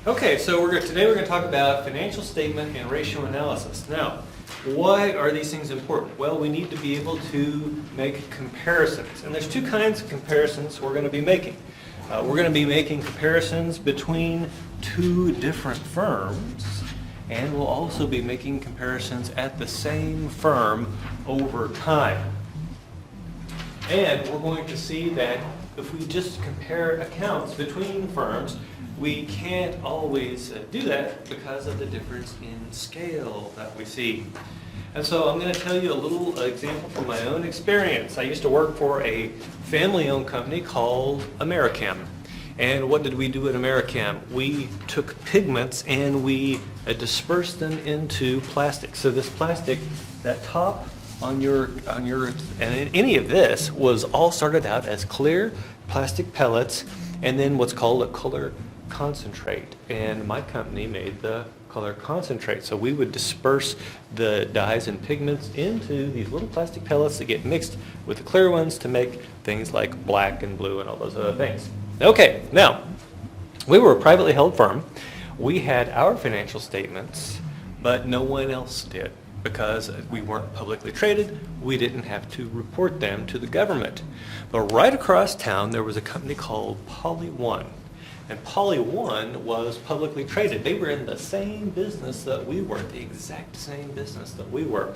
Okay, so today we're going to talk about financial statement and ratio analysis. Now, why are these things important? Well, we need to be able to make comparisons. And there's two kinds of comparisons we're going to be making. We're going to be making comparisons between two different firms, and we'll also be making comparisons at the same firm over time. And we're going to see that if we just compare accounts between firms, we can't always do that because of the difference in scale that we see. And so I'm going to tell you a little example from my own experience. I used to work for a family-owned company called Americam. And what did we do at Americam? We took pigments and we dispersed them into plastic. So this plastic, that top on your and any of this was all started out as clear plastic pellets and then what's called a color concentrate. And my company made the color concentrate. So we would disperse the dyes and pigments into these little plastic pellets that get mixed with the clear ones to make things like black and blue and all those other things. Okay, now, we were a privately held firm. We had our financial statements, but no one else did. Because we weren't publicly traded, we didn't have to report them to the government. But right across town, there was a company called PolyOne. And PolyOne was publicly traded. They were in the same business that we were, the exact same business that we were.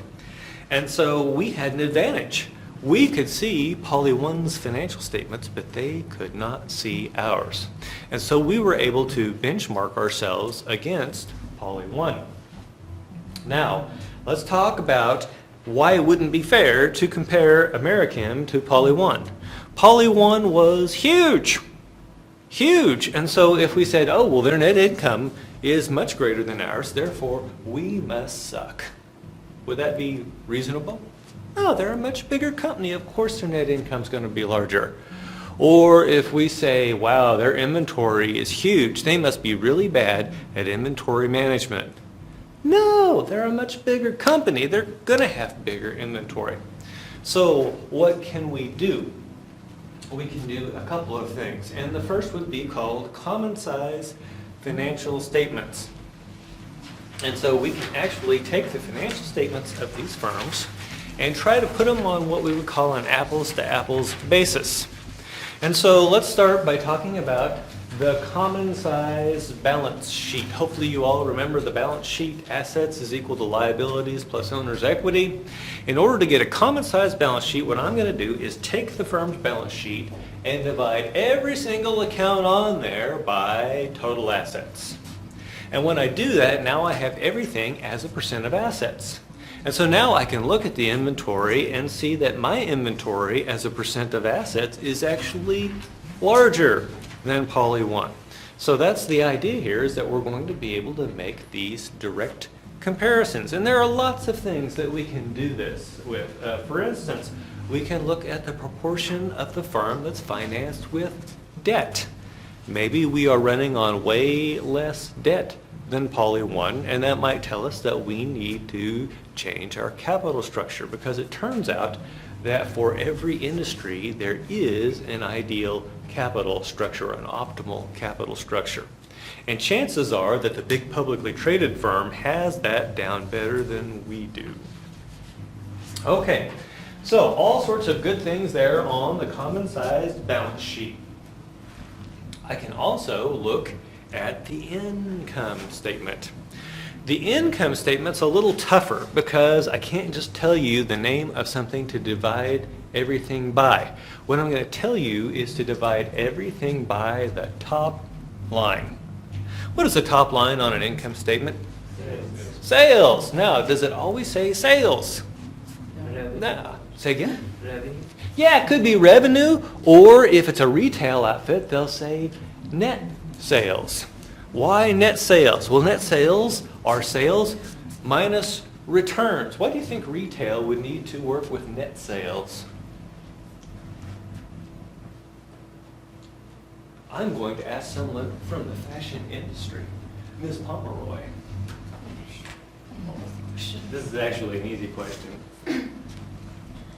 And so we had an advantage. We could see PolyOne's financial statements, but they could not see ours. And so we were able to benchmark ourselves against PolyOne. Now, let's talk about why it wouldn't be fair to compare Americam to PolyOne. PolyOne was huge. Huge. And so if we said, oh, well, their net income is much greater than ours, therefore we must suck. Would that be reasonable? No, they're a much bigger company. Of course their net income is going to be larger. Or if we say, wow, their inventory is huge, they must be really bad at inventory management. No, they're a much bigger company. They're going to have bigger inventory. So what can we do? We can do a couple of things. And the first would be called common size financial statements. And so we can actually take the financial statements of these firms and try to put them on what we would call an apples to apples basis. And so let's start by talking about the common size balance sheet. Hopefully you all remember the balance sheet. Assets is equal to liabilities plus owner's equity. In order to get a common size balance sheet, what I'm going to do is take the firm's balance sheet and divide every single account on there by total assets. And when I do that, now I have everything as a percent of assets. And so now I can look at the inventory and see that my inventory as a percent of assets is actually larger than PolyOne. So that's the idea here, is that we're going to be able to make these direct comparisons. And there are lots of things that we can do this with. For instance, we can look at the proportion of the firm that's financed with debt. Maybe we are running on way less debt than PolyOne, and that might tell us that we need to change our capital structure, because it turns out that for every industry there is an ideal capital structure, an optimal capital structure. And chances are that the big publicly traded firm has that down better than we do. Okay, so all sorts of good things there on the common sized balance sheet. I can also look at the income statement. The income statement's a little tougher because I can't just tell you the name of something to divide everything by. What I'm going to tell you is to divide everything by the top line. What is the top line on an income statement? Sales. Now, does it always say sales? No. Say again? Revenue. Yeah, it could be revenue, or if it's a retail outfit, they'll say net sales. Why net sales? Well, net sales are sales minus returns. Why do you think retail would need to work with net sales? I'm going to ask someone from the fashion industry, Ms. Pomeroy. This is actually an easy question.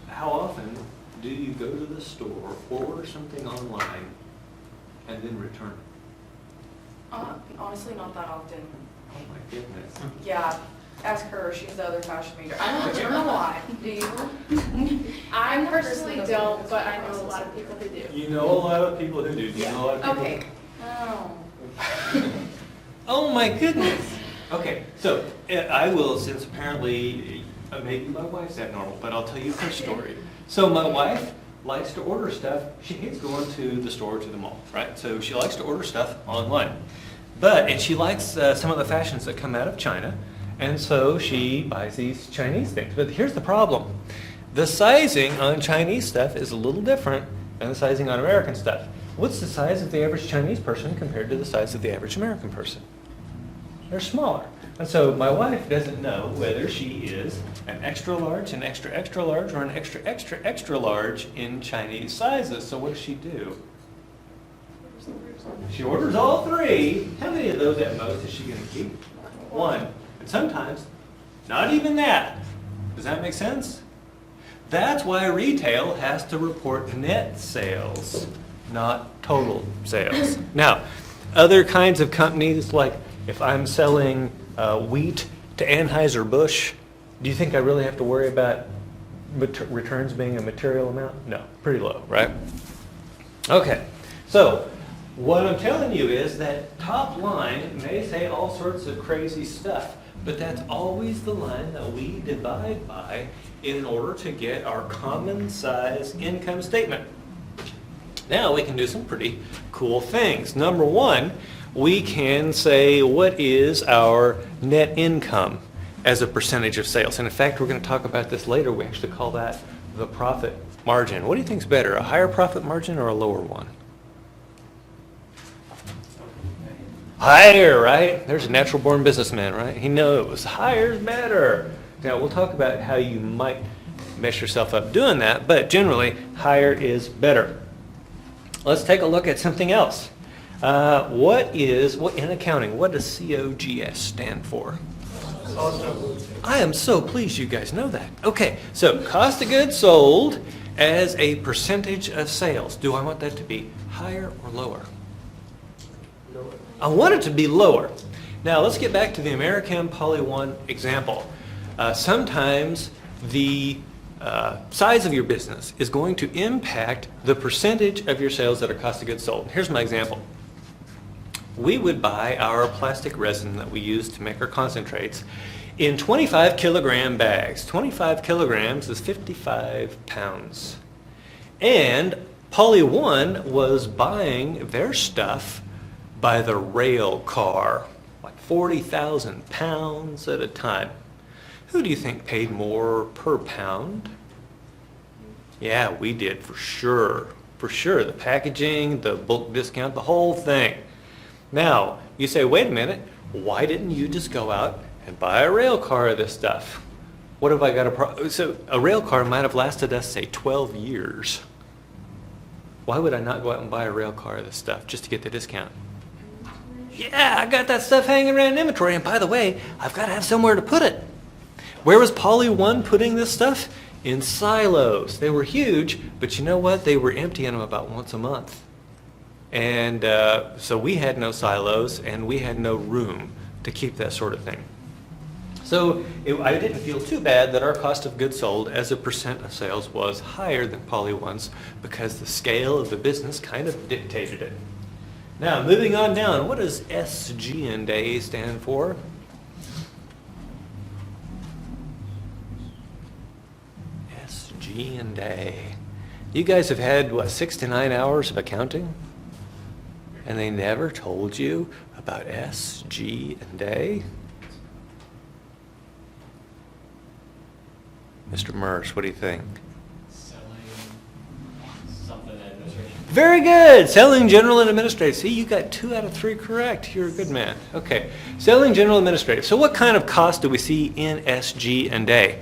How often do you go to the store, order something online, and then return it? Honestly, not that often. Oh my goodness. Yeah, ask her, she's the other fashion major. I don't know why, do you? I I'm the person personally that don't, doesn't but I go know a through the lot of people who do. You know a lot of people who do. Do you know a lot of people? Okay. Oh. Oh my goodness. Okay, so I will, since apparently maybe my wife's abnormal, but I'll tell you her story. So my wife likes to order stuff. She hates going to the store or to the mall, right? So she likes to order stuff online. And she likes some of the fashions that come out of China, and so she buys these Chinese things. But here's the problem. The sizing on Chinese stuff is a little different than the sizing on American stuff. What's the size of the average Chinese person compared to the size of the average American person? They're smaller. And so my wife doesn't know whether she is an extra large, an extra extra large, or an extra extra extra large in Chinese sizes. So what does she do? She orders all three. How many of those at most is she going to keep? One. And sometimes, not even that. Does that make sense? That's why retail has to report net sales, not total sales. Now, other kinds of companies, like if I'm selling wheat to Anheuser-Busch, do you think I really have to worry about returns being a material amount? No, pretty low, right? Okay, so what I'm telling you is that top line may say all sorts of crazy stuff, but that's always the line that we divide by in order to get our common size income statement. Now we can do some pretty cool things. Number one, we can say what is our net income as a percentage of sales. And in fact, we're going to talk about this later. We actually call that the profit margin. What do you think is better, a higher profit margin or a lower one? Higher, right? There's a natural born businessman, right? He knows higher is better. Now we'll talk about how you might mess yourself up doing that, but generally higher is better. Let's take a look at something else. What in accounting, what does COGS stand for? I am so pleased you guys know that. Okay, so cost of goods sold as a percentage of sales. Do I want that to be higher or lower? Lower. I want it to be lower. Now let's get back to the American Poly 1 example. Sometimes the size of your business is going to impact the percentage of your sales that are cost of goods sold. Here's my example. We would buy our plastic resin that we use to make our concentrates in 25 kilogram bags. 25 kilograms is 55 pounds. And Poly 1 was buying their stuff by the rail car, like 40,000 pounds at a time. Who do you think paid more per pound? Yeah, we did, for sure. For sure, the packaging, the bulk discount, the whole thing. Now, you say, wait a minute, why didn't you just go out and buy a rail car of this stuff? What have I got so a rail car might have lasted us, say, 12 years. Why would I not go out and buy a rail car of this stuff just to get the discount? Yeah, I got that stuff hanging around in inventory, and by the way, I've got to have somewhere to put it. Where was Poly 1 putting this stuff? In silos. They were huge, but you know what? They were emptying them about once a month. And so we had no silos, and we had no room to keep that sort of thing. So I didn't feel too bad that our cost of goods sold as a percent of sales was higher than Poly 1's because the scale of the business kind of dictated it. Now, moving on down, what does SG&A stand for? SG&A. You guys have had, what, 6 to 9 hours of accounting? And they never told you about SG&A? Mr. Merce, what do you think? Selling something administration. Very good. Selling, general, and administrative. See, you got 2 out of 3 correct. You're a good man. Okay. Selling, general, administrative. So what kind of cost do we see in SG&A?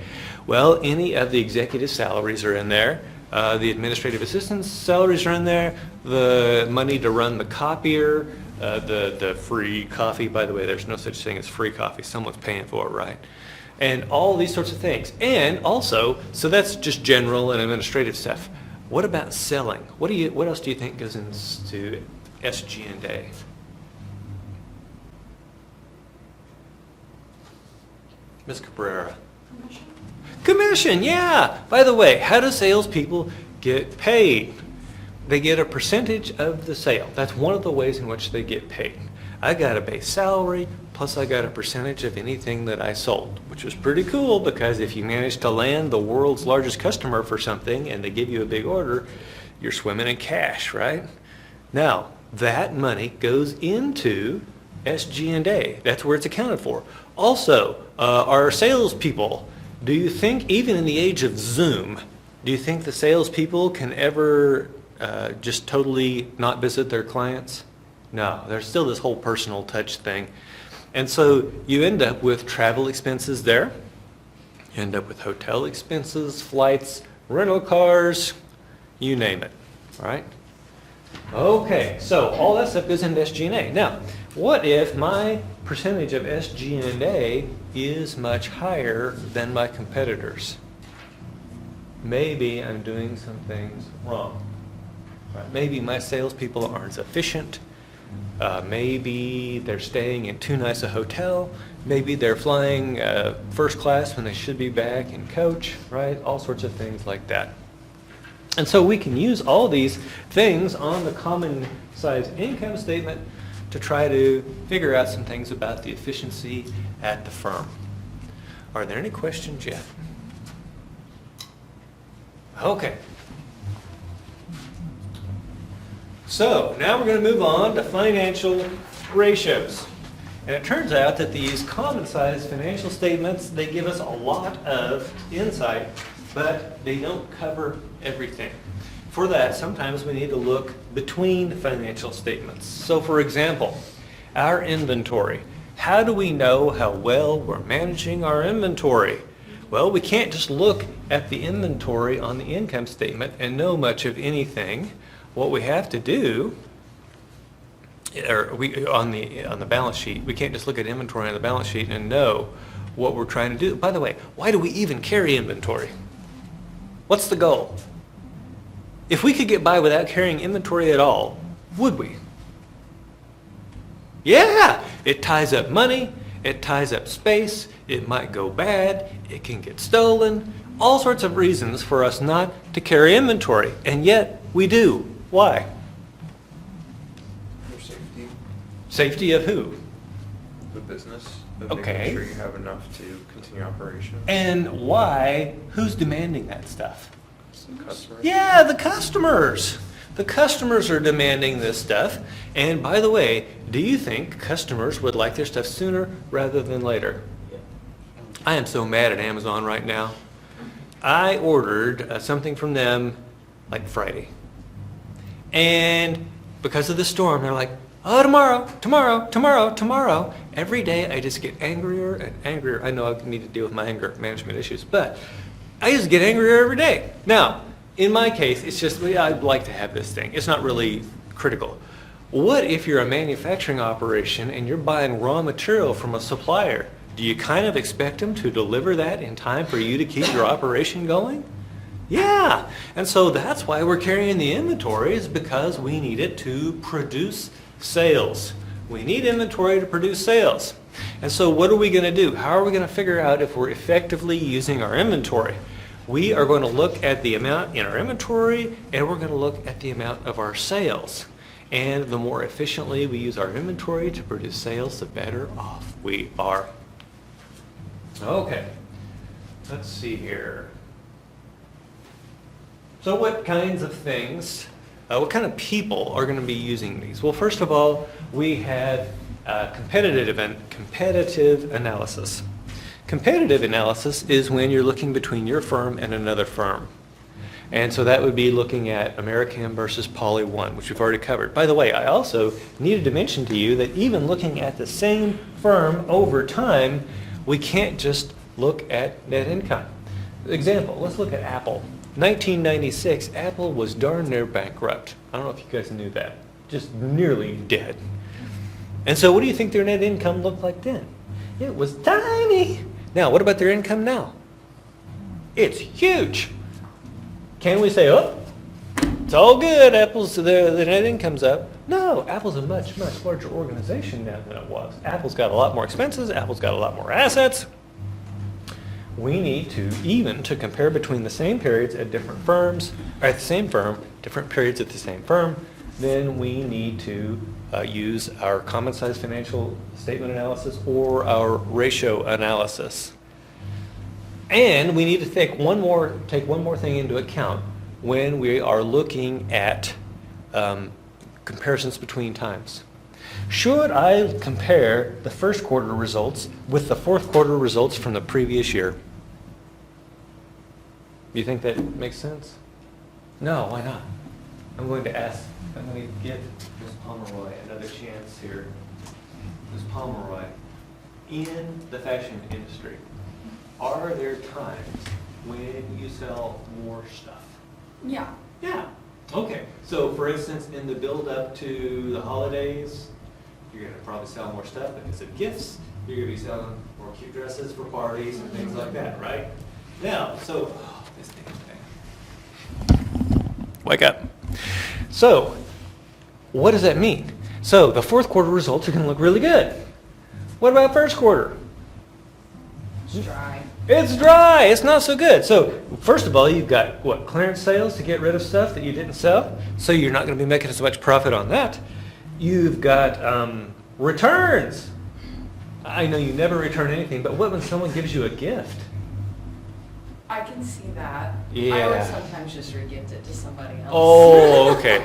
Well, any of the executive salaries are in there. The administrative assistants' salaries are in there. The money to run the copier. The free coffee. By the way, there's no such thing as free coffee. Someone's paying for it, right? And all these sorts of things. And also, so that's just general and administrative stuff. What about selling? What else do you think goes into SG&A? Ms. Cabrera? Commission, yeah. By the way, how do salespeople get paid? They get a percentage of the sale. That's one of the ways in which they get paid. I got a base salary, plus I got a percentage of anything that I sold, which was pretty cool because if you manage to land the world's largest customer for something and they give you a big order, you're swimming in cash, right? Now, that money goes into SG&A. That's where it's accounted for. Also, our salespeople, do you think, even in the age of Zoom, do you think the salespeople can ever just totally not visit their clients? No, there's still this whole personal touch thing. And so you end up with travel expenses there. You end up with hotel expenses, flights, rental cars, you name it, all right? Okay, so all that stuff goes into SG&A. Now, what if my percentage of SG&A is much higher than my competitors? Maybe I'm doing some things wrong. Right? Maybe my salespeople aren't efficient. Maybe they're staying in too nice a hotel. Maybe they're flying first class when they should be back in coach, right? All sorts of things like that. And so we can use all these things on the common size income statement to try to figure out some things about the efficiency at the firm. Are there any questions yet? Okay. So now we're going to move on to financial ratios. And it turns out that these common size financial statements, they give us a lot of insight, but they don't cover everything. For that, sometimes we need to look between financial statements. So for example, our inventory. How do we know how well we're managing our inventory? Well, we can't just look at the inventory on the income statement and know much of anything. What we have to do, on the balance sheet, we can't just look at inventory on the balance sheet and know what we're trying to do. By the way, why do we even carry inventory? What's the goal? If we could get by without carrying inventory at all, would we? Yeah, it ties up money, it ties up space, it might go bad, it can get stolen, all sorts of reasons for us not to carry inventory, and yet we do. Why? For safety, Safety of who? the business, of Okay. making sure you have enough to continue operations. And why? Who's demanding that stuff? Some customers. Yeah, the customers. The customers are demanding this stuff. And by the way, do you think customers would like their stuff sooner rather than later? I am so mad at Amazon right now. I ordered something from them like Friday. And because of the storm, they're like, oh, tomorrow. Every day I just get angrier and angrier. I know I need to deal with my anger management issues, but I just get angrier every day. Now, in my case, it's just, well, I'd like to have this thing. It's not really critical. What if you're a manufacturing operation and you're buying raw material from a supplier? Do you kind of expect them to deliver that in time for you to keep your operation going? Yeah, and so that's why we're carrying the inventory, is because we need it to produce sales. We need inventory to produce sales. And so what are we going to do? How are we going to figure out if we're effectively using our inventory? We are going to look at the amount in our inventory, and we're going to look at the amount of our sales. And the more efficiently we use our inventory to produce sales, the better off we are. Okay, let's see here. So what kinds of things, what kind of people are going to be using these? Well, first of all, we have competitive analysis. Competitive analysis is when you're looking between your firm and another firm. And so that would be looking at Americam versus Poly 1, which we've already covered. By the way, I also needed to mention to you that even looking at the same firm over time, we can't just look at net income. Example, let's look at Apple. 1996, Apple was darn near bankrupt. I don't know if you guys knew that. Just nearly dead. And so what do you think their net income looked like then? It was tiny. Now, what about their income now? It's huge. Can we say, oh, it's all good, Apple's, the net income's up? No, Apple's a much, much larger organization now than it was. Apple's got a lot more expenses. Apple's got a lot more assets. we need to, even to compare between the same periods at different firms, or at the same firm, different periods at the same firm, then we need to use our common size financial statement analysis or our ratio analysis. And we need to take one more thing into account when we are looking at comparisons between times. Should I compare the first quarter results with the fourth quarter results from the previous year? You think that makes sense? No, why not? I'm going to give Ms. Pomeroy another chance here. Ms. Pomeroy, in the fashion industry, are there times when you sell more stuff? Yeah. Yeah. Okay. So, for instance, in the build-up to the holidays, you're going to probably sell more stuff because of gifts. You're going to be selling more cute dresses for parties and things like that, right? Now, so, this damn thing. Wake up. So, what does that mean? So, the fourth quarter results are going to look really good. What about first quarter? It's dry. It's dry. It's not so good. So, first of all, you've got, what, clearance sales to get rid of stuff that you didn't sell? So you're not going to be making as much profit on that. You've got returns. I know you never return anything, but what when someone gives you a gift? I can see that. Yeah. I would sometimes just re-gift it to somebody else. Oh, okay.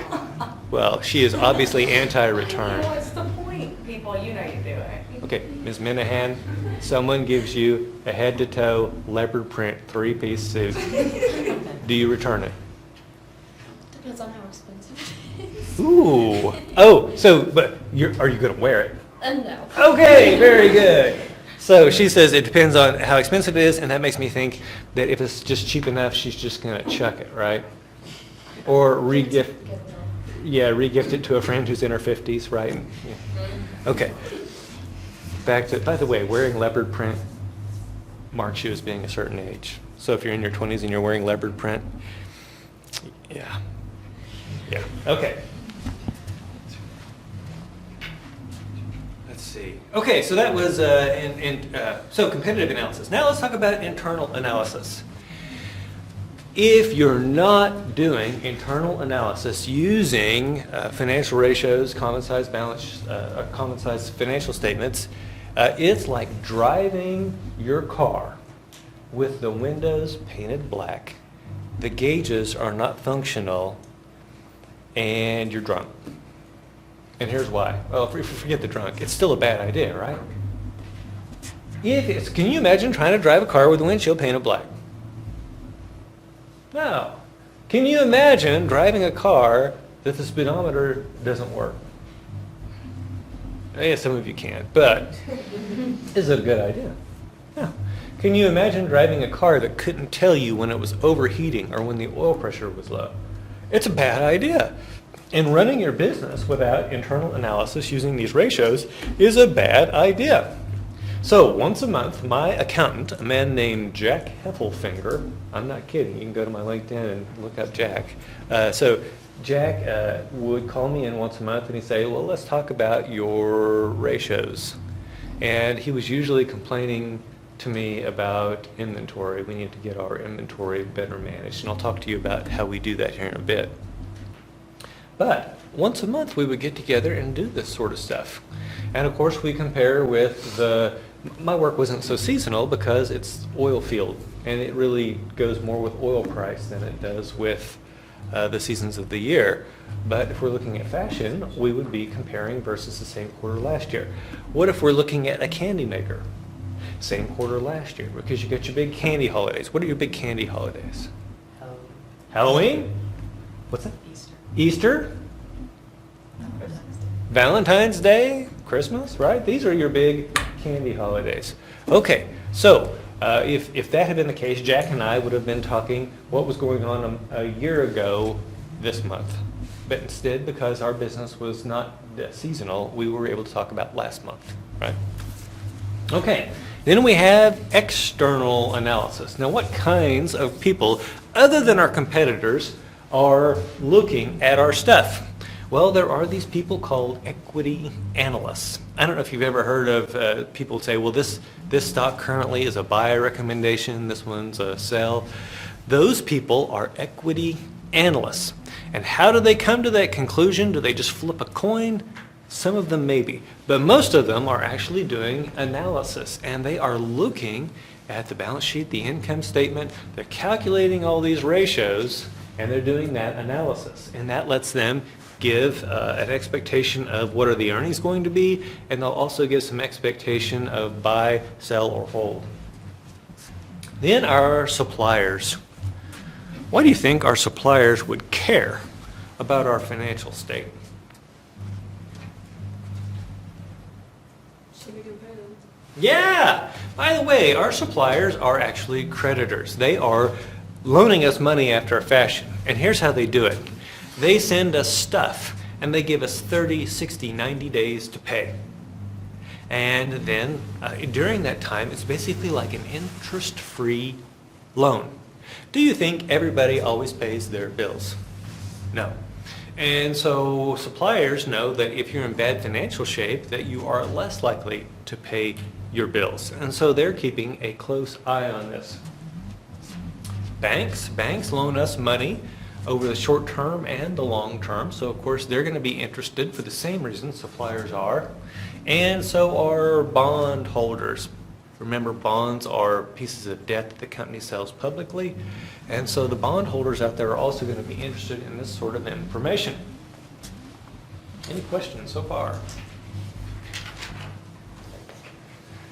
Well, she is obviously You anti-return. know, what's the point, people? You know you do it. Okay, Ms. Minahan, someone gives you a head-to-toe leopard print 3-piece suit. Do you return it? Depends on how expensive it is. Ooh. Oh, so, but are you going to wear it? No. Okay, very good. So she says it depends on how expensive it is, and that makes me think that if it's just cheap enough, she's just going to chuck it, right? Or re-gift it to a friend who's in her 50s, right? Yeah. Okay. Back to, by the way, wearing leopard print marks you as being a certain age. So if you're in your 20s and you're wearing leopard print, yeah. Yeah, okay. Let's see. Okay, so that was so competitive analysis. Now let's talk about internal analysis. If you're not doing internal analysis using financial ratios, common size financial statements, it's like driving your car with the windows painted black, the gauges are not functional, and you're drunk. And here's why. Well, forget the drunk. It's still a bad idea, right? Can you imagine trying to drive a car with the windshield painted black? No. Can you imagine driving a car that the speedometer doesn't work? Yeah, some of you can, but it's a good idea. Yeah. Can you imagine driving a car that couldn't tell you when it was overheating or when the oil pressure was low? It's a bad idea. And running your business without internal analysis using these ratios is a bad idea. So once a month, my accountant, a man named Jack Heffelfinger, I'm not kidding, you can go to my LinkedIn and look up Jack. So Jack would call me in once a month and he'd say, well, let's talk about your ratios. And he was usually complaining to me about inventory. We need to get our inventory better managed. And I'll talk to you about how we do that here in a bit. But once a month we would get together and do this sort of stuff. And of course we compare with my work wasn't so seasonal because it's oil field and it really goes more with oil price than it does with the seasons of the year. But if we're looking at fashion, we would be comparing versus the same quarter last year. What if we're looking at a candy maker? Same quarter last year, because you got your big candy holidays. What are your big candy holidays? Halloween? What's that? Easter? Valentine's Day? Christmas, right? These are your big candy holidays. Okay, so if that had been the case, Jack and I would have been talking what was going on a year ago this month. But instead, because our business was not seasonal, we were able to talk about last month, right? Okay, then we have external analysis. Now, what kinds of people, other than our competitors, are looking at our stuff? Well, there are these people called equity analysts. I don't know if you've ever heard of people say, well, this stock currently is a buy recommendation, this one's a sell. Those people are equity analysts. And how do they come to that conclusion? Do they just flip a coin? Some of them maybe, but most of them are actually doing analysis, and they are looking at the balance sheet, the income statement, they're calculating all these ratios, and they're doing that analysis. And that lets them give an expectation of what are the earnings going to be, and they'll also give some expectation of buy, sell, or hold. Then our suppliers. Why do you think our suppliers would care about our financial state? So we can pay them. Yeah! By the way, our suppliers are actually creditors. They are loaning us money after a fashion. And here's how they do it. They send us stuff, and they give us 30, 60, 90 days to pay. And then during that time, it's basically like an interest-free loan. Do you think everybody always pays their bills? No. And so suppliers know that if you're in bad financial shape, that you are less likely to pay your bills. And so they're keeping a close eye on this. Banks loan us money over the short term and the long term. So of course they're going to be interested for the same reason suppliers are. And so are bond holders. Remember, bonds are pieces of debt that the company sells publicly. And so the bond holders out there are also going to be interested in this sort of information. Any questions so far?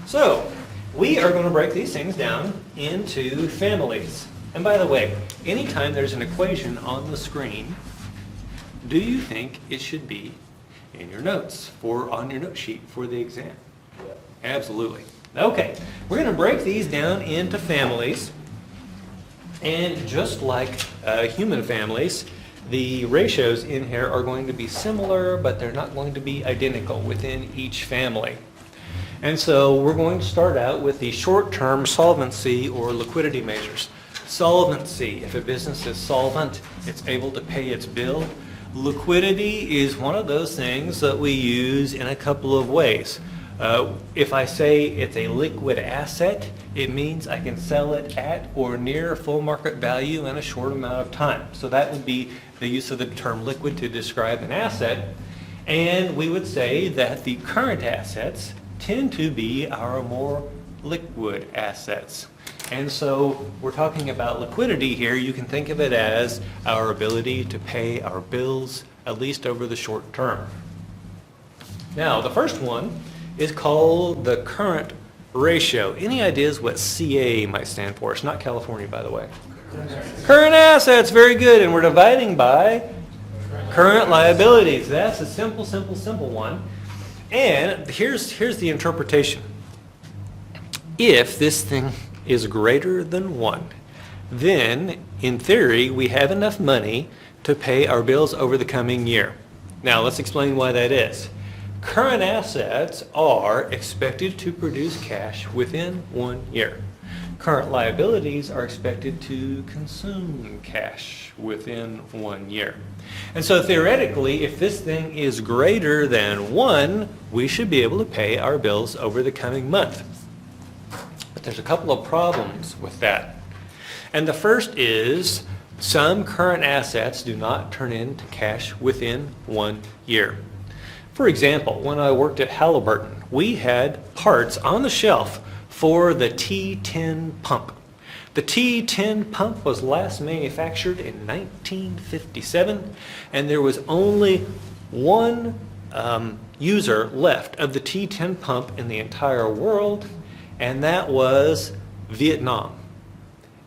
So we are going to break these things down into families. And by the way, anytime there's an equation on the screen, do you think it should be in your notes or on your note sheet for the exam? Yep. Absolutely. Okay, we're going to break these down into families. And just like human families, the ratios in here are going to be similar, but they're not going to be identical within each family. And so we're going to start out with the short-term solvency or liquidity measures. Solvency, if a business is solvent, it's able to pay its bill. Liquidity is one of those things that we use in a couple of ways. If I say it's a liquid asset, it means I can sell it at or near full market value in a short amount of time. So that would be the use of the term liquid to describe an asset. And we would say that the current assets tend to be our more liquid assets. And so we're talking about liquidity here. You can think of it as our ability to pay our bills, at least over the short term. Now, the first one is called the current ratio. Any ideas what CA might stand for? It's not California, by the way. Current assets, very good. And we're dividing by current liabilities. That's a simple one. And here's the interpretation. If this thing is greater than 1, then in theory we have enough money to pay our bills over the coming year. Now let's explain why that is. Current assets are expected to produce cash within 1 year. Current liabilities are expected to consume cash within 1 year. And so theoretically, if this thing is greater than 1, we should be able to pay our bills over the coming month. But there's a couple of problems with that. And the first is some current assets do not turn into cash within 1 year. For example, when I worked at Halliburton, we had parts on the shelf for the T10 pump. The T10 pump was last manufactured in 1957, and there was only one user left of the T10 pump in the entire world, and that was Vietnam.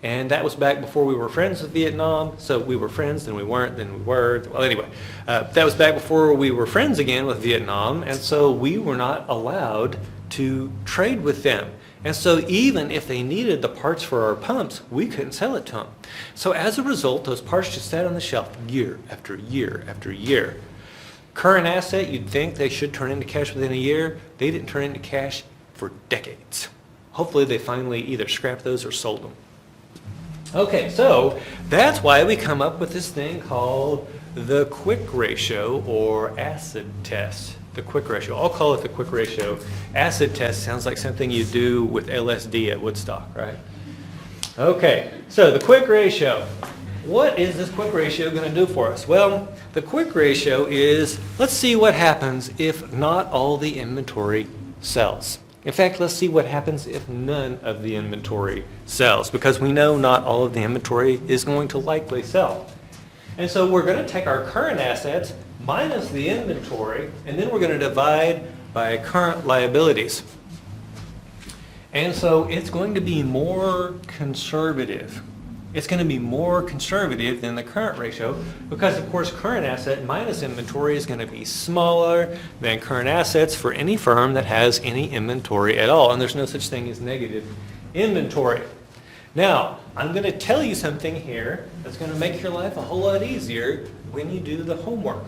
And that was back before we were friends with Vietnam. So we were friends, then we weren't, then we were. Well, anyway, that was back before we were friends again with Vietnam. And so we were not allowed to trade with them. And so even if they needed the parts for our pumps, we couldn't sell it to them. So as a result, those parts just sat on the shelf year after year after year. Current asset, you'd think they should turn into cash within a year. They didn't turn into cash for decades. Hopefully they finally either scrapped those or sold them. Okay, so that's why we come up with this thing called the quick ratio or acid test. The quick ratio. I'll call it the quick ratio. Acid test sounds like something you do with LSD at Woodstock, right? Okay, so the quick ratio. What is this quick ratio going to do for us? Well, the quick ratio is, let's see what happens if not all the inventory sells. In fact, let's see what happens if none of the inventory sells, because we know not all of the inventory is going to likely sell. And so we're going to take our current assets minus the inventory, and then we're going to divide by current liabilities. And so it's going to be more conservative. It's going to be more conservative than the current ratio because, of course, current asset minus inventory is going to be smaller than current assets for any firm that has any inventory at all. And there's no such thing as negative inventory. Now, I'm going to tell you something here that's going to make your life a whole lot easier when you do the homework.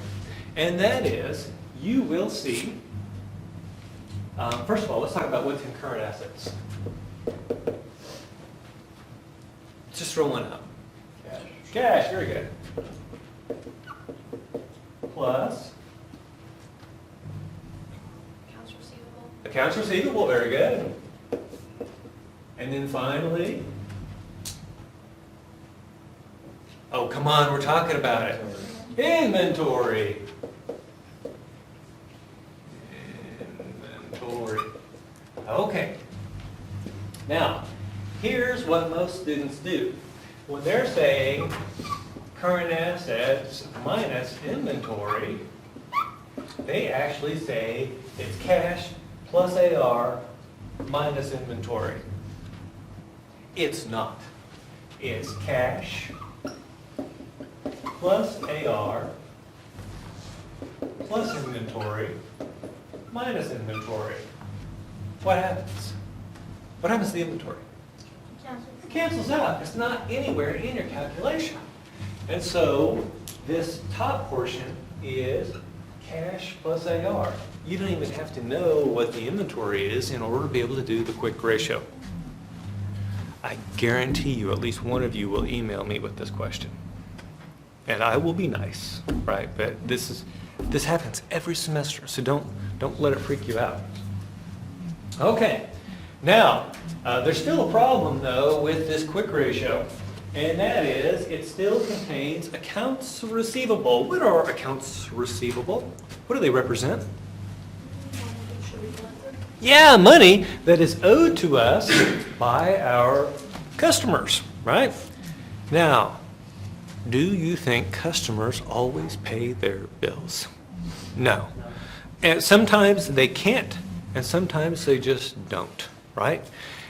And that is, you will see, first of all, let's talk about what's in current assets. Just throw one out. Cash. Cash, very good. Plus Accounts receivable. accounts receivable, very good. And then finally, oh, come on, we're talking about it. Inventory. Inventory. Okay. Now, here's what most students do. When they're saying current assets minus inventory, they actually say it's cash plus AR minus inventory. It's not. It's cash plus AR plus inventory minus inventory. What happens? What happens to the inventory? It cancels out. It's not anywhere in your calculation. And so this top portion is cash plus AR. You don't even have to know what the inventory is in order to be able to do the quick ratio. I guarantee you at least one of you will email me with this question. And I will be nice, right? But this happens every semester, so don't let it freak you out. Okay. Now, there's still a problem, though, with this quick ratio, and that is it still contains accounts receivable. What are accounts receivable? What do they represent? Yeah, money that is owed to us by our customers, right? Now, do you think customers always pay their bills? No. And sometimes they can't, and sometimes they just don't. Right?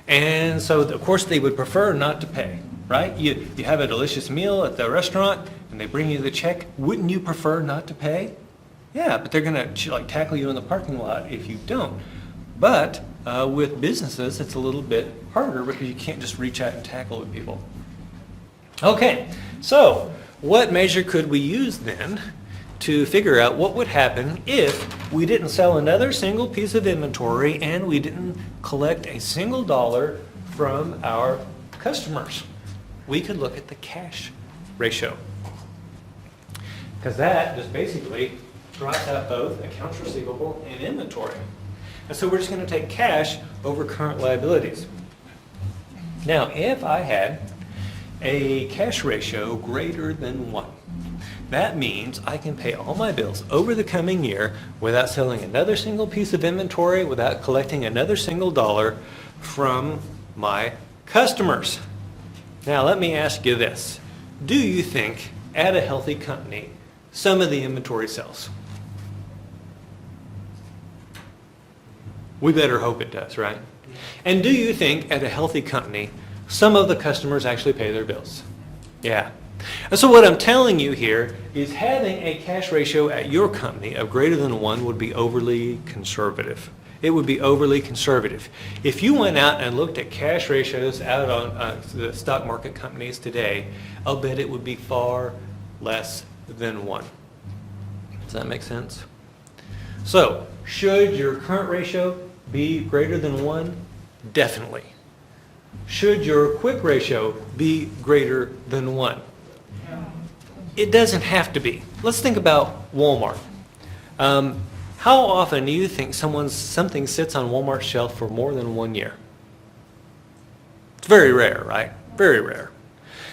And so, of course, they would prefer not to pay, right? You have a delicious meal at the restaurant and they bring you the check. Wouldn't you prefer not to pay? Yeah, but they're going to like tackle you in the parking lot if you don't. But with businesses, it's a little bit harder because you can't just reach out and tackle with people. Okay, so what measure could we use then to figure out what would happen if we didn't sell another single piece of inventory and we didn't collect a single dollar from our customers? We could look at the cash ratio, because that just basically drops out both accounts receivable and inventory. And so we're just going to take cash over current liabilities. Now, if I had a cash ratio greater than 1, that means I can pay all my bills over the coming year without selling another single piece of inventory, without collecting another single dollar from my customers. Now, let me ask you this. Do you think at a healthy company, some of the inventory sells? We better hope it does, right? And do you think at a healthy company, some of the customers actually pay their bills? Yeah. And so what I'm telling you here is having a cash ratio at your company of greater than 1 would be overly conservative. It would be overly conservative. If you went out and looked at cash ratios out on the stock market companies today, I'll bet it would be far less than 1. Does that make sense? So, should your current ratio be greater than 1? Definitely. should your quick ratio be greater than 1? It doesn't have to be. Let's think about Walmart. How often do you think something sits on Walmart's shelf for more than 1 year? It's very rare, right? Very rare.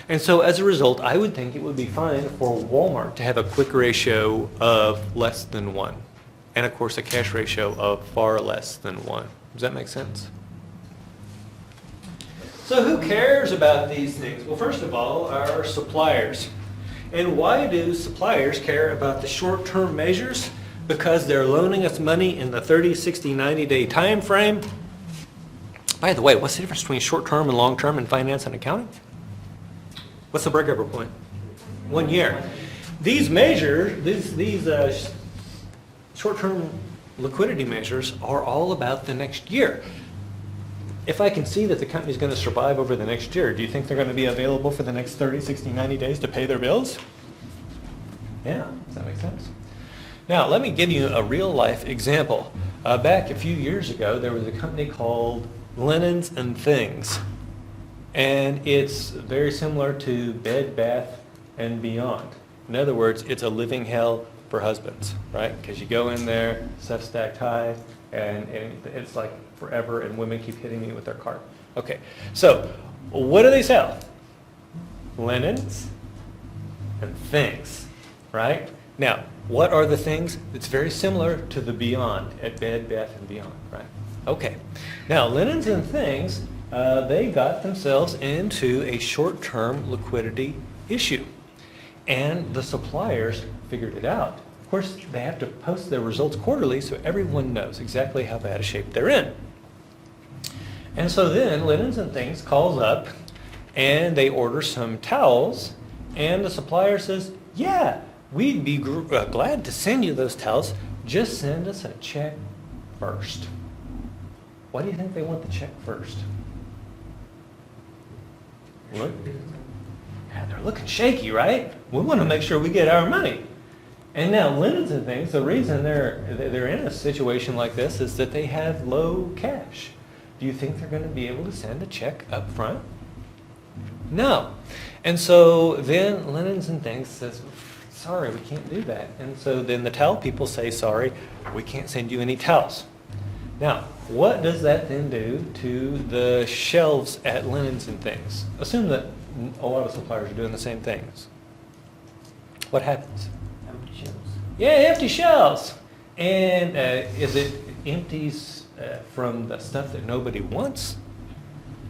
And so as a result, I would think it would be fine for Walmart to have a quick ratio of less than 1. And of course, a cash ratio of far less than 1. Does that make sense? So who cares about these things? Well, first of all, our suppliers. And why do suppliers care about the short-term measures? Because they're loaning us money in the 30, 60, 90-day time frame. By the way, what's the difference between short-term and long-term in finance and accounting? What's the break-even point? 1 year. These measures, these short-term liquidity measures are all about the next year. If I can see that the company's going to survive over the next year, do you think they're going to be available for the next 30, 60, 90 days to pay their bills? Yeah, does that make sense? Now, let me give you a real-life example. Back a few years ago, there was a company called Linens and Things. And it's very similar to Bed Bath and Beyond. In other words, it's a living hell for husbands, right? Because you go in there, stuff stacked high, and it's like forever, and women keep hitting me with their cart. Okay, so what do they sell? Linens and things, right? Now, what are the things? It's very similar to the Beyond at Bed Bath and Beyond, right? Okay, now Linens and Things, they got themselves into a short-term liquidity issue, and the suppliers figured it out. Of course, they have to post their results quarterly so everyone knows exactly how bad a shape they're in. And so then Linens and Things calls up and they order some towels, and the supplier says, yeah, we'd be glad to send you those towels. Just send us a check first. Why do you think they want the check first? Look, yeah, they're looking shaky, right? We want to make sure we get our money. And now Linens and Things, the reason they're in a situation like this is that they have low cash. Do you think they're going to be able to send a check up front? No. And so then Linens and Things says, sorry, we can't do that. And so then the towel people say, sorry, we can't send you any towels. Now, what does that then do to the shelves at Linens and Things? Assume that a lot of suppliers are doing the same things. What happens? Empty shelves. Yeah, empty shelves. And is it empties from the stuff that nobody wants?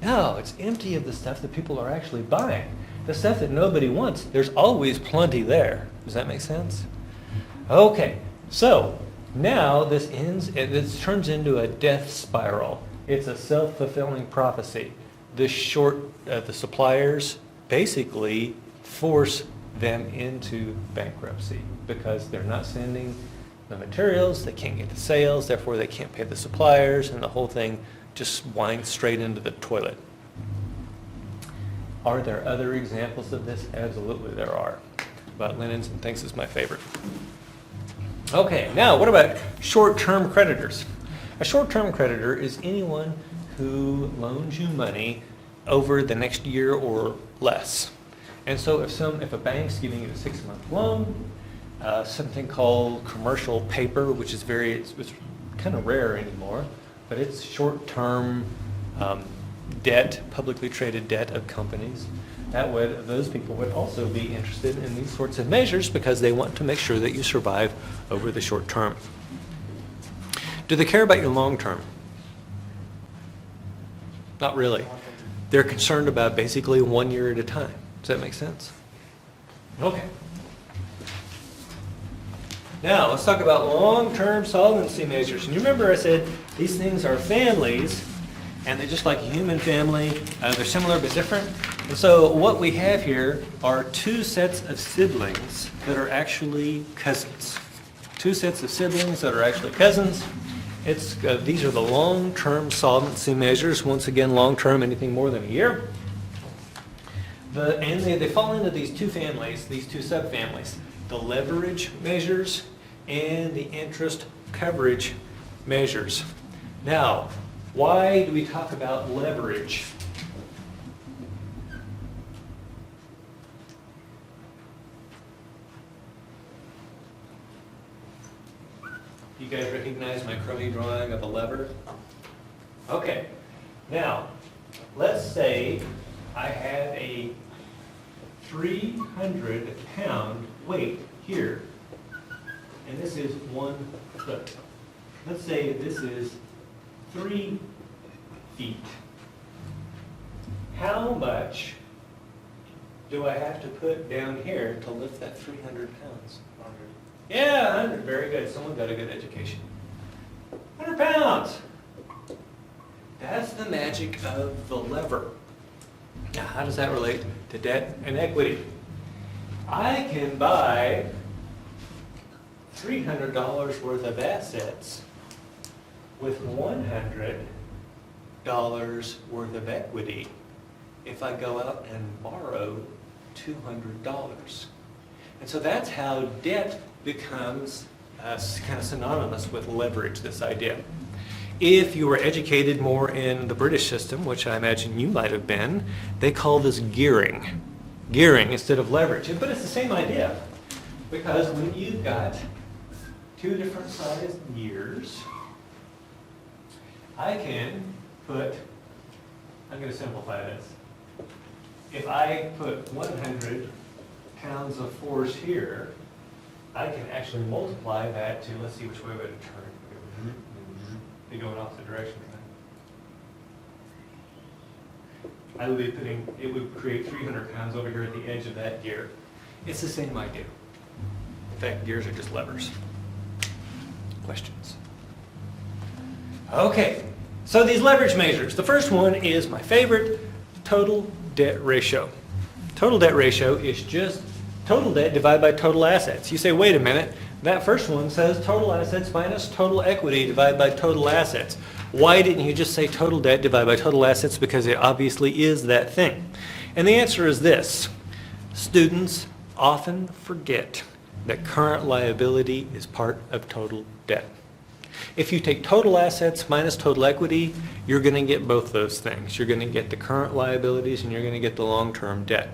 No, it's empty of the stuff that people are actually buying. The stuff that nobody wants, there's always plenty there. Does that make sense? Okay, so now this turns into a death spiral. It's a self-fulfilling prophecy. The suppliers basically force them into bankruptcy because they're not sending the materials, they can't get the sales, therefore they can't pay the suppliers, and the whole thing just winds straight into the toilet. Are there other examples of this? Absolutely there are. But Linens and Things is my favorite. Okay, now what about short-term creditors? A short-term creditor is anyone who loans you money over the next year or less. And so if a bank's giving you a 6-month loan, something called commercial paper, which is it's kind of rare anymore, but it's short-term debt, publicly traded debt of companies. Those people would also be interested in these sorts of measures because they want to make sure that you survive over the short term. Do they care about your long term? Not really. They're concerned about basically 1 year at a time. Does that make sense? Okay. Now, let's talk about long-term solvency measures. And you remember I said these things are families, and they're just like a human family. They're similar but different. And so what we have here are two sets of siblings that are actually cousins. Two sets of siblings that are actually cousins. These are the long-term solvency measures. Once again, long-term, anything more than a year. And they fall into these two families, these two subfamilies. The leverage measures and the interest coverage measures. Now, why do we talk about leverage? You guys recognize my crummy drawing of a lever? Okay, now, let's say I have a 300-pound weight here, and this is 1 foot. Let's say this is 3 feet. How much do I have to put down here to lift that 300 pounds? 100. Yeah, 100, very good. Someone got a good education. 100 pounds. That's the magic of the lever. Now, how does that relate to debt and equity? I can buy $300 worth of assets with $100 worth of equity if I go out and borrow $200. And so that's how debt becomes kind of synonymous with leverage, this idea. If you were educated more in the British system, which I imagine you might have been, they call this gearing. Gearing instead of leverage. But it's the same idea. Because when you've got 2 different sized gears, I can put, I'm going to simplify this. If I put 100 pounds of force here, I can actually multiply that to, let's see which way would it turn. They go in opposite directions. I would be putting, it would create 300 pounds over here at the edge of that gear. It's the same idea. In fact, gears are just levers. Questions? Okay, so these leverage measures. The first one is my favorite, total debt ratio. Total debt ratio is just total debt divided by total assets. You say, wait a minute, that first one says total assets minus total equity divided by total assets. Why didn't you just say total debt divided by total assets? Because it obviously is that thing. And the answer is this. Students often forget that current liability is part of total debt. If you take total assets minus total equity, you're going to get both those things. You're going to get the current liabilities and you're going to get the long-term debt.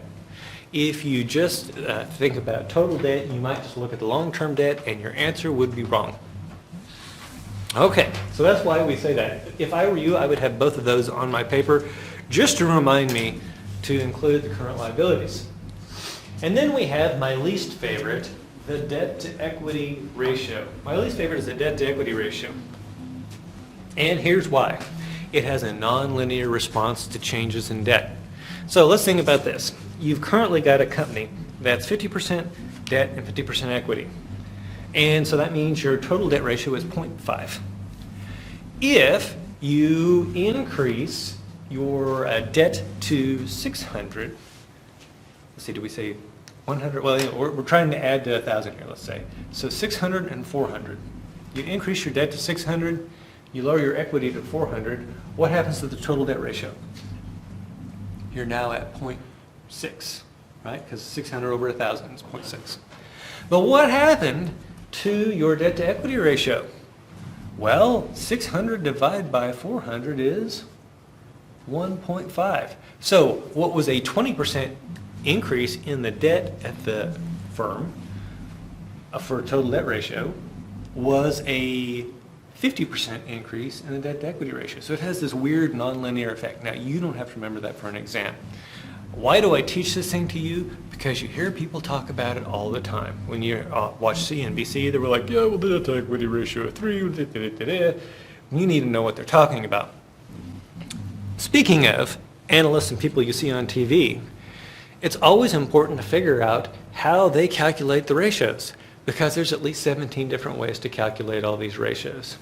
If you just think about total debt, you might just look at the long-term debt and your answer would be wrong. Okay, so that's why we say that. If I were you, I would have both of those on my paper just to remind me to include the current liabilities. And then we have my least favorite, the debt to equity ratio. My least favorite is the debt to equity ratio. And here's why. It has a nonlinear response to changes in debt. So let's think about this. You've currently got a company that's 50% debt and 50% equity. And so that means your total debt ratio is 0.5. If you increase your debt to 600, let's see, do we say 100? Well, we're trying to add to 1,000 here, let's say. So 600 and 400. You increase your debt to 600, you lower your equity to 400. What happens to the total debt ratio? You're now at 0.6, right? Because 600 over 1,000 is 0.6. But what happened to your debt to equity ratio? Well, 600 divided by 400 is 1.5. So what was a 20% increase in the debt at the firm for total debt ratio was a 50% increase in the debt to equity ratio. So it has this weird nonlinear effect. Now, you don't have to remember that for an exam. Why do I teach this thing to you? Because you hear people talk about it all the time. When you watch CNBC, they were like, yeah, well, the debt to equity ratio of 3, You need to know what they're talking about. Speaking of analysts and people you see on TV, it's always important to figure out how they calculate the ratios, because there's at least 17 different ways to calculate all these ratios.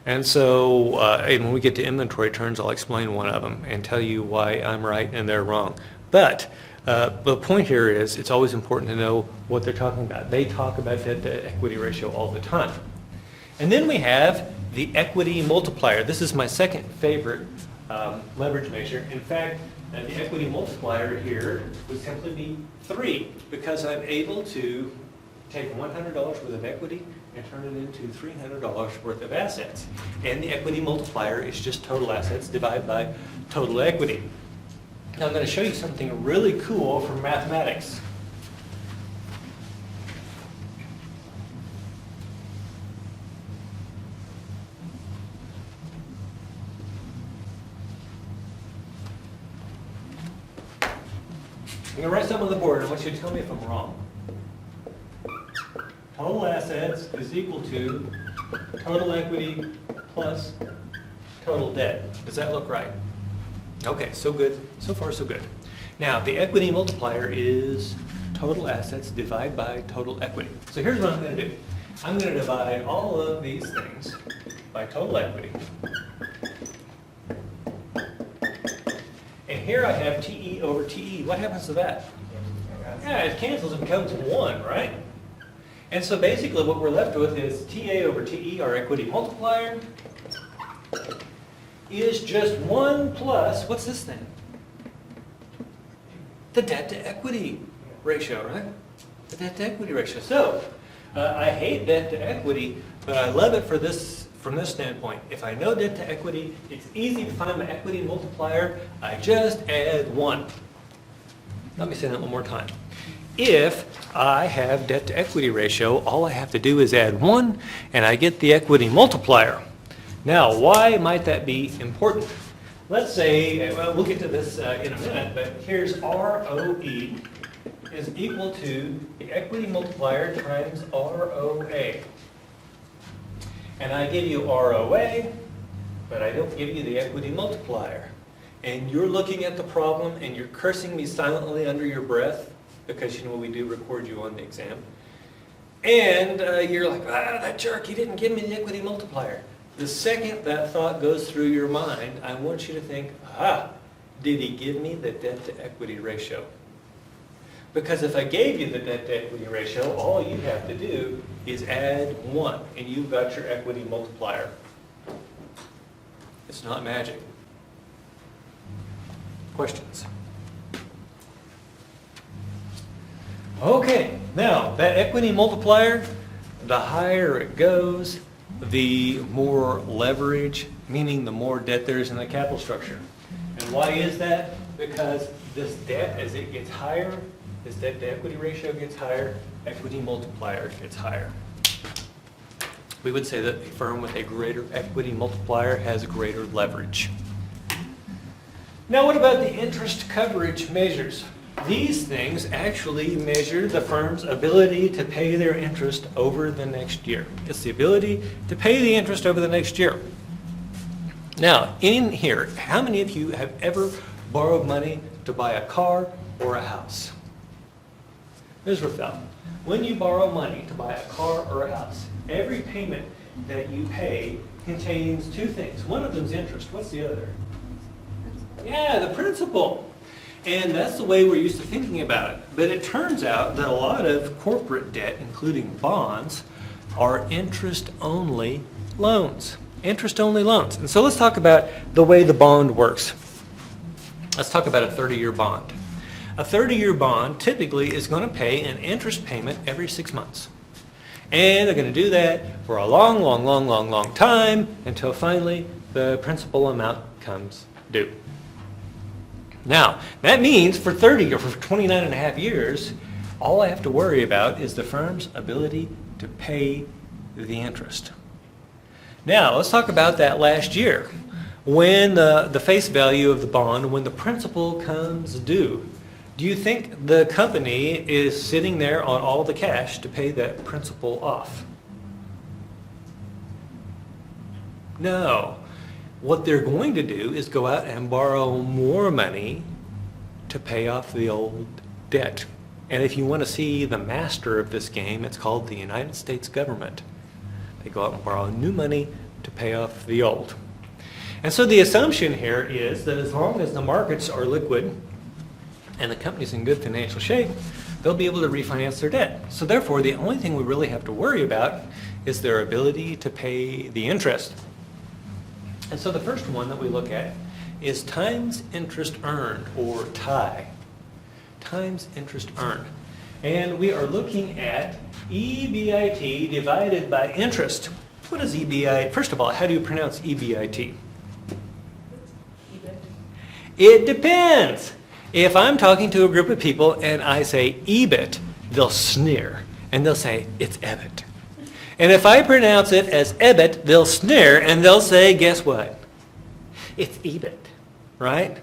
And so and when we get to inventory turns, I'll explain one of them and tell you why I'm right and they're wrong. But the point here is it's always important to know what they're talking about. They talk about debt to equity ratio all the time. And then we have the equity multiplier. This is my second favorite leverage measure. In fact, the equity multiplier here would simply be 3, because I'm able to take $100 worth of equity and turn it into $300 worth of assets. And the equity multiplier is just total assets divided by total equity. Now I'm going to show you something really cool from mathematics. I'm going to write something on the board, and I want you to tell me if I'm wrong. Total assets is equal to total equity plus total debt. Does that look right? Okay, so good. So far, so good. Now, the equity multiplier is total assets divided by total equity. So here's what I'm going to do. I'm going to divide all of these things by total equity. And here I have TE over TE. What happens to that? Yeah, it cancels and becomes 1, right? And so basically what we're left with is TA over TE, our equity multiplier, is just 1 plus, what's this thing? The debt to equity ratio, right? The debt to equity ratio. So, I hate debt to equity, but I love it for this, from this standpoint. If I know debt to equity, it's easy to find my equity multiplier. I just add 1. Let me say that one more time. If I have debt to equity ratio, all I have to do is add 1, and I get the equity multiplier. Now, why might that be important? Let's say, well, we'll get to this in a minute, but here's ROE is equal to the equity multiplier times ROA. And I give you ROA, but I don't give you the equity multiplier. And you're looking at the problem and you're cursing me silently under your breath, because you know we do record you on the exam. And you're like, that jerk, he didn't give me the equity multiplier. The second that thought goes through your mind, I want you to think, did he give me the debt to equity ratio? Because if I gave you the debt to equity ratio, all you have to do is add 1, and you've got your equity multiplier. It's not magic. Questions? Okay, now that equity multiplier, the higher it goes, the more leverage, meaning the more debt there is in the capital structure. And why is that? Because this debt, as it gets higher, this debt to equity ratio gets higher, equity multiplier gets higher. We would say that a firm with a greater equity multiplier has greater leverage. Now what about the interest coverage measures? These things actually measure the firm's ability to pay their interest over the next year. It's the ability to pay the interest over the next year. Now, in here, how many of you have ever borrowed money to buy a car or a house? Here's what I found. When you borrow money to buy a car or a house, every payment that you pay contains 2 things. One of them is interest. What's the other? Yeah, the principal. And that's the way we're used to thinking about it. But it turns out that a lot of corporate debt, including bonds, are interest-only loans. Interest-only loans. And so let's talk about the way the bond works. Let's talk about a 30-year bond. A 30-year bond typically is going to pay an interest payment every 6 months. And they're going to do that for a long time until finally the principal amount comes due. Now, that means for 30 or for 29 and a half years, all I have to worry about is the firm's ability to pay the interest. Now, let's talk about that last year. When the face value of the bond, when the principal comes due, do you think the company is sitting there on all the cash to pay that principal off? No. What they're going to do is go out and borrow more money to pay off the old debt. And if you want to see the master of this game, it's called the United States government. They go out and borrow new money to pay off the old. And so the assumption here is that as long as the markets are liquid and the company's in good financial shape, they'll be able to refinance their debt. So therefore, the only thing we really have to worry about is their ability to pay the interest. And so the first one that we look at is times interest earned, or TIE. Times interest earned. And we are looking at EBIT divided by interest. What is EBIT? First of all, how do you pronounce EBIT? It depends. If I'm talking to a group of people and I say EBIT, they'll sneer and they'll say, it's EBIT. And if I pronounce it as EBIT, they'll sneer and they'll say, guess what? It's EBIT, right?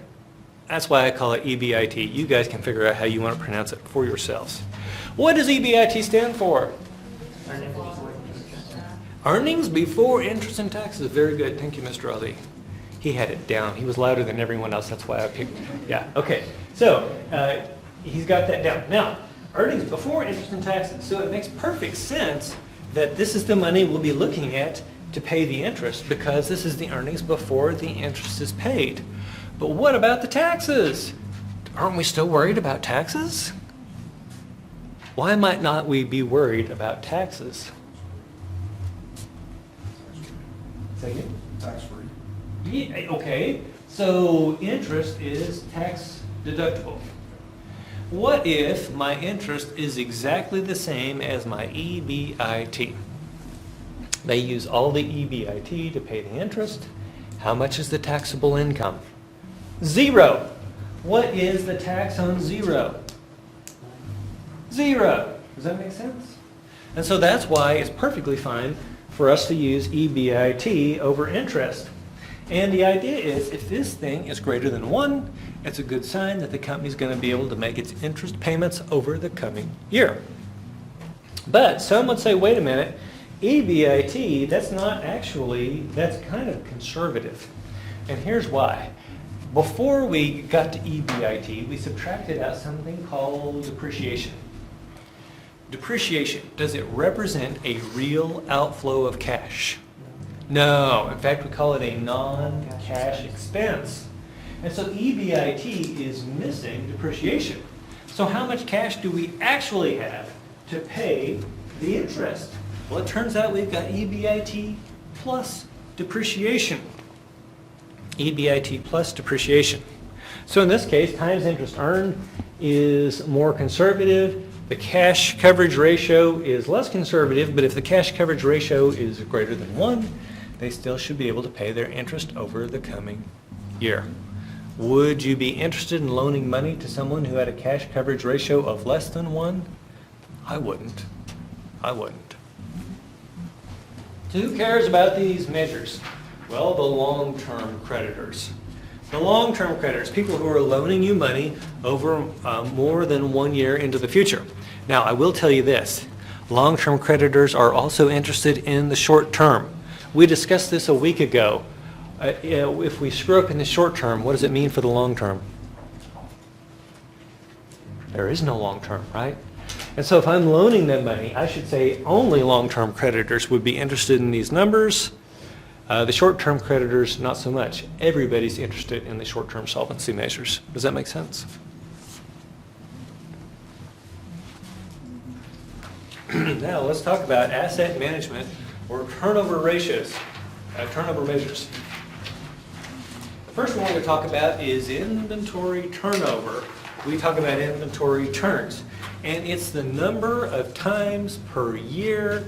That's why I call it EBIT. You guys can figure out how you want to pronounce it for yourselves. What does EBIT stand for? Earnings before interest and taxes. Very good. Thank you, Mr. Ali. He had it down. He was louder than everyone else. That's why I picked. Yeah, okay. So he's got that down. Now, earnings before interest and taxes. So it makes perfect sense that this is the money we'll be looking at to pay the interest, because this is the earnings before the interest is paid. But what about the taxes? Aren't we still worried about taxes? Why might not we be worried about taxes? Say again? Tax-free. Yeah, okay, so interest is tax deductible. What if my interest is exactly the same as my EBIT? They use all the EBIT to pay the interest. How much is the taxable income? 0. What is the tax on 0? 0. Does that make sense? And so that's why it's perfectly fine for us to use EBIT over interest. And the idea is, if this thing is greater than 1, it's a good sign that the company's going to be able to make its interest payments over the coming year. But some would say, wait a minute, EBIT, that's kind of conservative. And here's why. Before we got to EBIT, we subtracted out something called depreciation. Depreciation, does it represent a real outflow of cash? No. In fact, we call it a non-cash expense. And so EBIT is missing depreciation. So how much cash do we actually have to pay the interest? Well, it turns out we've got EBIT plus depreciation. EBIT plus depreciation. So in this case, times interest earned is more conservative. The cash coverage ratio is less conservative, but if the cash coverage ratio is greater than 1, they still should be able to pay their interest over the coming year. Would you be interested in loaning money to someone who had a cash coverage ratio of less than 1? I wouldn't. I wouldn't. So who cares about these measures? Well, the long-term creditors. The long-term creditors, people who are loaning you money over more than 1 year into the future. Now, I will tell you this. Long-term creditors are also interested in the short term. We discussed this a week ago. If we screw up in the short term, what does it mean for the long term? There is no long term, right? And so if I'm loaning them money, I should say only long-term creditors would be interested in these numbers. The short-term creditors, not so much. Everybody's interested in the short-term solvency measures. Does that make sense? Now let's talk about asset management or turnover ratios, turnover measures. The first one we're going to talk about is inventory turnover. We talk about inventory turns, and it's the number of times per year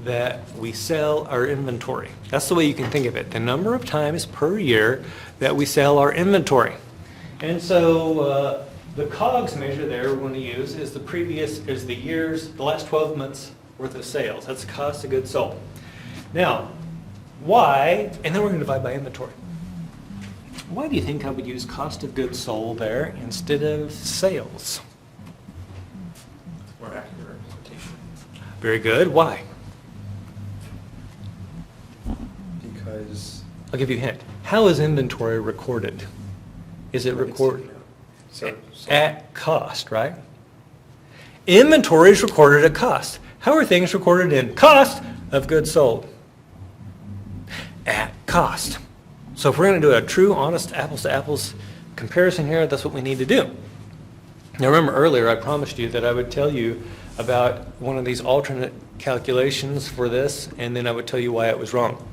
that we sell our inventory. That's the way you can think of it, the number of times per year that we sell our inventory. And so the COGS measure there we're going to use is the last 12 months worth of sales. That's the cost of goods sold. Now, why, and then we're going to divide by inventory. Why do you think I would use cost of goods sold there instead of sales? More accurate representation. Very good. Why? Because I'll give you a hint. How is inventory recorded? Is it recorded at cost, right? Inventory is recorded at cost. How are things recorded in cost of goods sold? At cost. So if we're going to do a true, honest, apples-to-apples comparison here, that's what we need to do. Now remember earlier I promised you that I would tell you about one of these alternate calculations for this, and then I would tell you why it was wrong.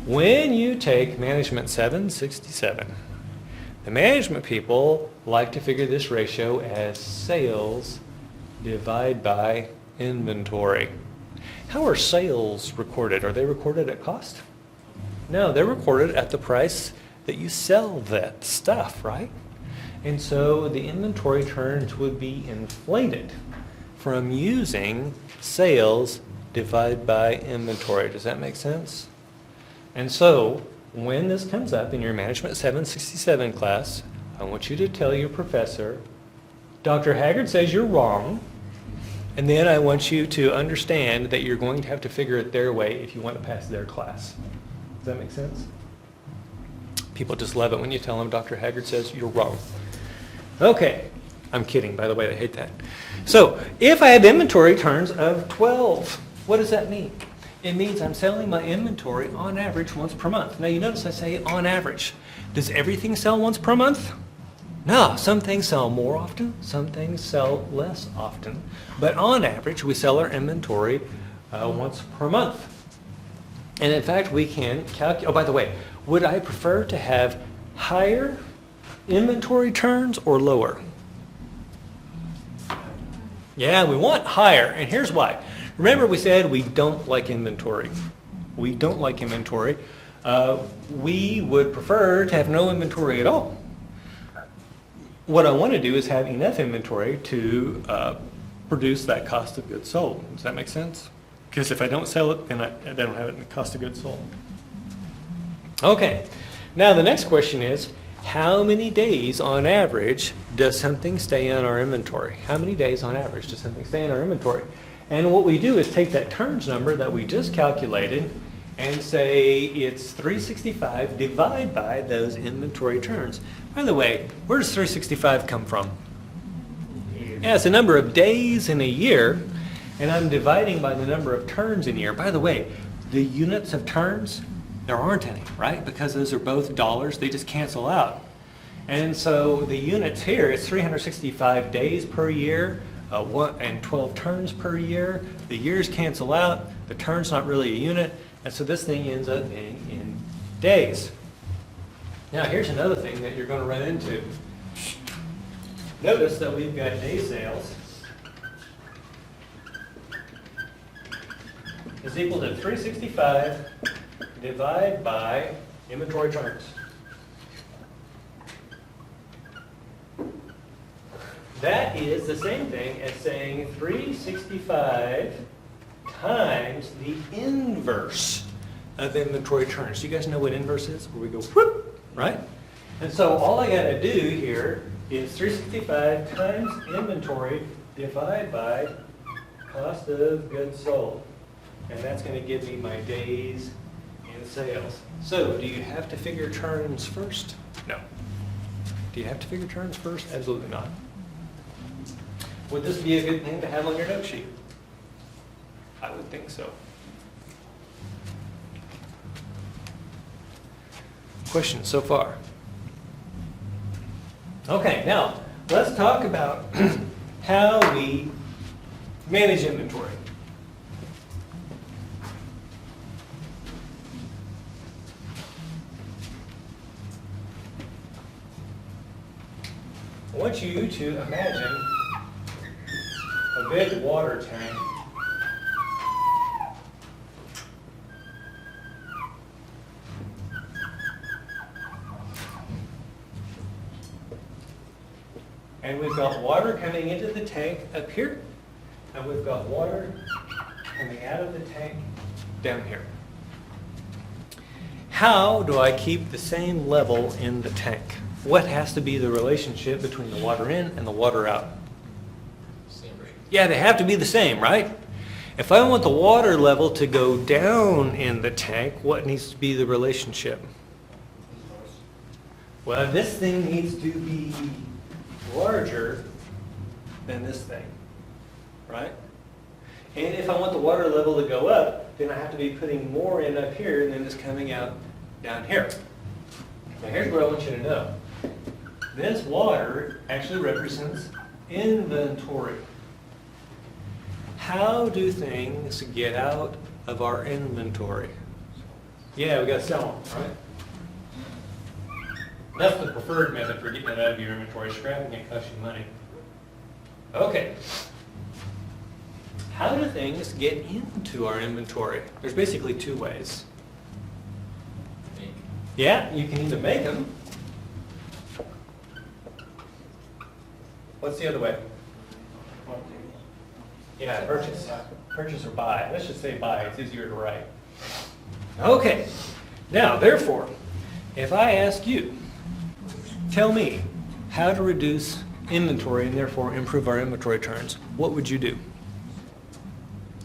When you take Management 767, the management people like to figure this ratio as sales divided by inventory. How are sales recorded? Are they recorded at cost? No, they're recorded at the price that you sell that stuff, right? And so the inventory turns would be inflated from using sales divided by inventory. Does that make sense? And so when this comes up in your Management 767 class, I want you to tell your professor, Dr. Haggard says you're wrong, and then I want you to understand that you're going to have to figure it their way if you want to pass their class. Does that make sense? People just love it when you tell them Dr. Haggard says you're wrong. Okay. I'm kidding, by the way, I hate that. So, if I have inventory turns of 12, what does that mean? It means I'm selling my inventory on average once per month. Now, you notice I say on average. Does everything sell once per month? No, some things sell more often, some things sell less often. But on average, we sell our inventory once per month. And in fact, we can calculate, oh, by the way, would I prefer to have higher inventory turns or lower? Yeah, we want higher, and here's why. Remember we said we don't like inventory. We don't like inventory. We would prefer to have no inventory at all. What I want to do is have enough inventory to produce that cost of goods sold. Does that make sense? Because if I don't sell it, then I don't have it in the cost of goods sold. Okay, now the next question is, how many days on average does something stay in our inventory? How many days on average does something stay in our inventory? And what we do is take that turns number that we just calculated and say it's 365 divided by those inventory turns. By the way, where does 365 come from? Yeah, it's the number of days in a year, and I'm dividing by the number of turns in a year. By the way, the units of turns, there aren't any, right? Because those are both dollars, they just cancel out. And so the units here, it's 365 days per year and 12 turns per year. The years cancel out, the turn's not really a unit, and so this thing ends up being in days. Now here's another thing that you're going to run into. Notice that we've got day sales is equal to 365 divided by inventory turns. That is the same thing as saying 365 times the inverse of inventory turns. Do you guys know what inverse is? Where we go whoop, right? And so all I got to do here is 365 times inventory divided by cost of goods sold. And that's going to give me my days in sales. So, do you have to figure turns first? No. Do you have to figure turns first? Absolutely not. Would this be a good thing to have on your note sheet? I would think so. Questions so far? Okay, now let's talk about how we manage inventory. I want you to imagine a big water tank. And we've got water coming into the tank up here, and we've got water coming out of the tank down here. How do I keep the same level in the tank? What has to be the relationship between the water in and the water out? Same rate. Yeah, they have to be the same, right? If I want the water level to go down in the tank, what needs to be the relationship? Well, this thing needs to be larger than this thing, right? And if I want the water level to go up, then I have to be putting more in up here than is coming out down here. Now here's what I want you to know. This water actually represents inventory. How do things get out of our inventory? Yeah, we got to sell them, right? That's the preferred method for getting it out of your inventory. Scrapping it costs you money. Okay. How do things get into our inventory? There's basically two ways. Make. Yeah, you can either make them. What's the other way? Yeah, purchase. Purchase or buy. Let's just say buy. It's easier to write. Okay. Now, therefore, if I ask you, tell me, how to reduce inventory and therefore improve our inventory turns, what would you do?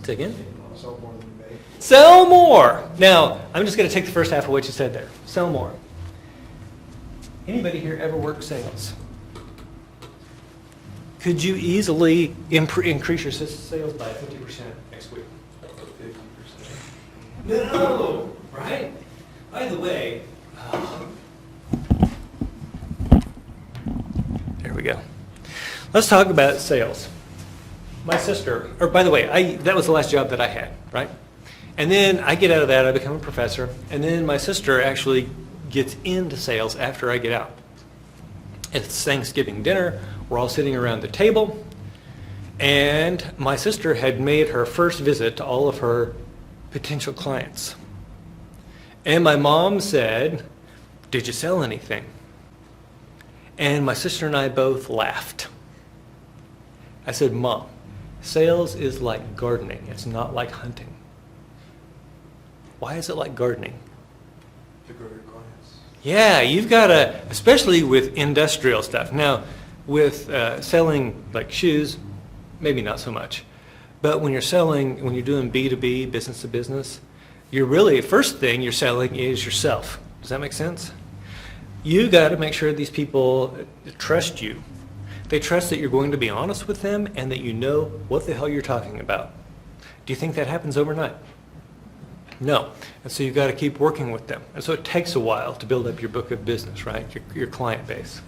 Say again? Sell more than you make. Sell more. Now, I'm just going to take the first half of what you said there. Sell more. Anybody here ever work sales? Could you easily increase your sales by 50% next week? 50%? No, right? By the way, there we go. Let's talk about sales. My sister, or by the way, that was the last job that I had, right? And then I get out of that, I become a professor, and then my sister actually gets into sales after I get out. It's Thanksgiving dinner, we're all sitting around the table, and my sister had made her first visit to all of her potential clients. And my mom said, "Did you sell anything?" And my sister and I both laughed. I said, "Mom, sales is like gardening, it's not like hunting." Why is it like gardening? To grow your clients. Yeah, you've got to, especially with industrial stuff. Now, with selling like shoes, maybe not so much. But when you're doing B2B, business to business, you're really, first thing you're selling is yourself. Does that make sense? You got to make sure these people trust you. They trust that you're going to be honest with them and that you know what the hell you're talking about. Do you think that happens overnight? No. And so you've got to keep working with them. And so it takes a while to build up your book of business, right? Your client base.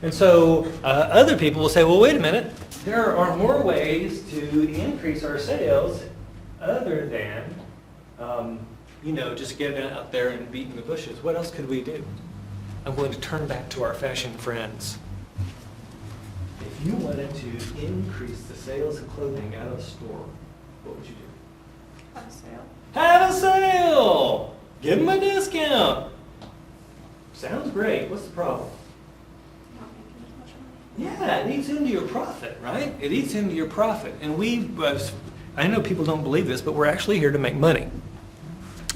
And so other people will say, well, wait a minute. There are more ways to increase our sales other than, just getting out there and beating the bushes. What else could we do? I'm going to turn back to our fashion friends. If you wanted to increase the sales of clothing at a store, what would you do? Have a sale. Have a sale! Give them a discount! Sounds great. What's the problem? Not making as much money. Yeah, it eats into your profit, right? It eats into your profit. And I know people don't believe this, but we're actually here to make money.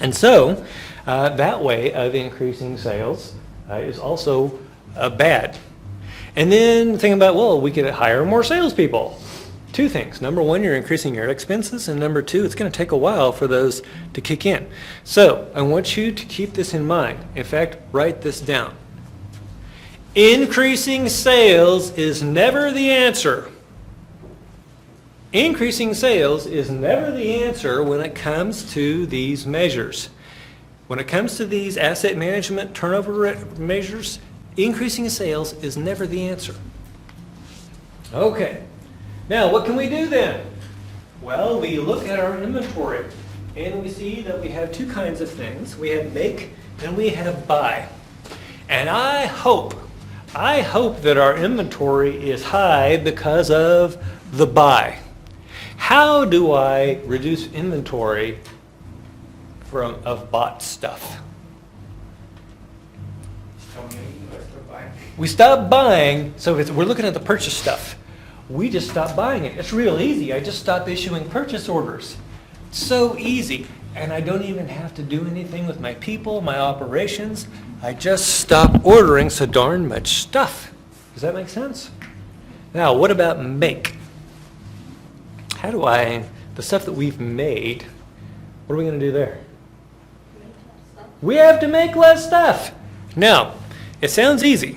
And so, that way of increasing sales is also bad. And then think about, well, we could hire more salespeople. Two things. Number one, you're increasing your expenses. And number two, it's going to take a while for those to kick in. So I want you to keep this in mind. In fact, write this down. Increasing sales is never the answer. Increasing sales is never the answer when it comes to these measures. When it comes to these asset management turnover measures, increasing sales is never the answer. Okay. Now, what can we do then? Well, we look at our inventory and we see that we have two kinds of things. We have make and we have buy. And I hope that our inventory is high because of the buy. How do I reduce inventory of bought stuff? We stop buying, so we're looking at the purchase stuff. We just stop buying it. It's real easy. I just stop issuing purchase orders. So easy. And I don't even have to do anything with my people, my operations. I just stop ordering so darn much stuff. Does that make sense? Now, what about make? The stuff that we've made, what are we going to do there? We have to make less stuff. Now, it sounds easy.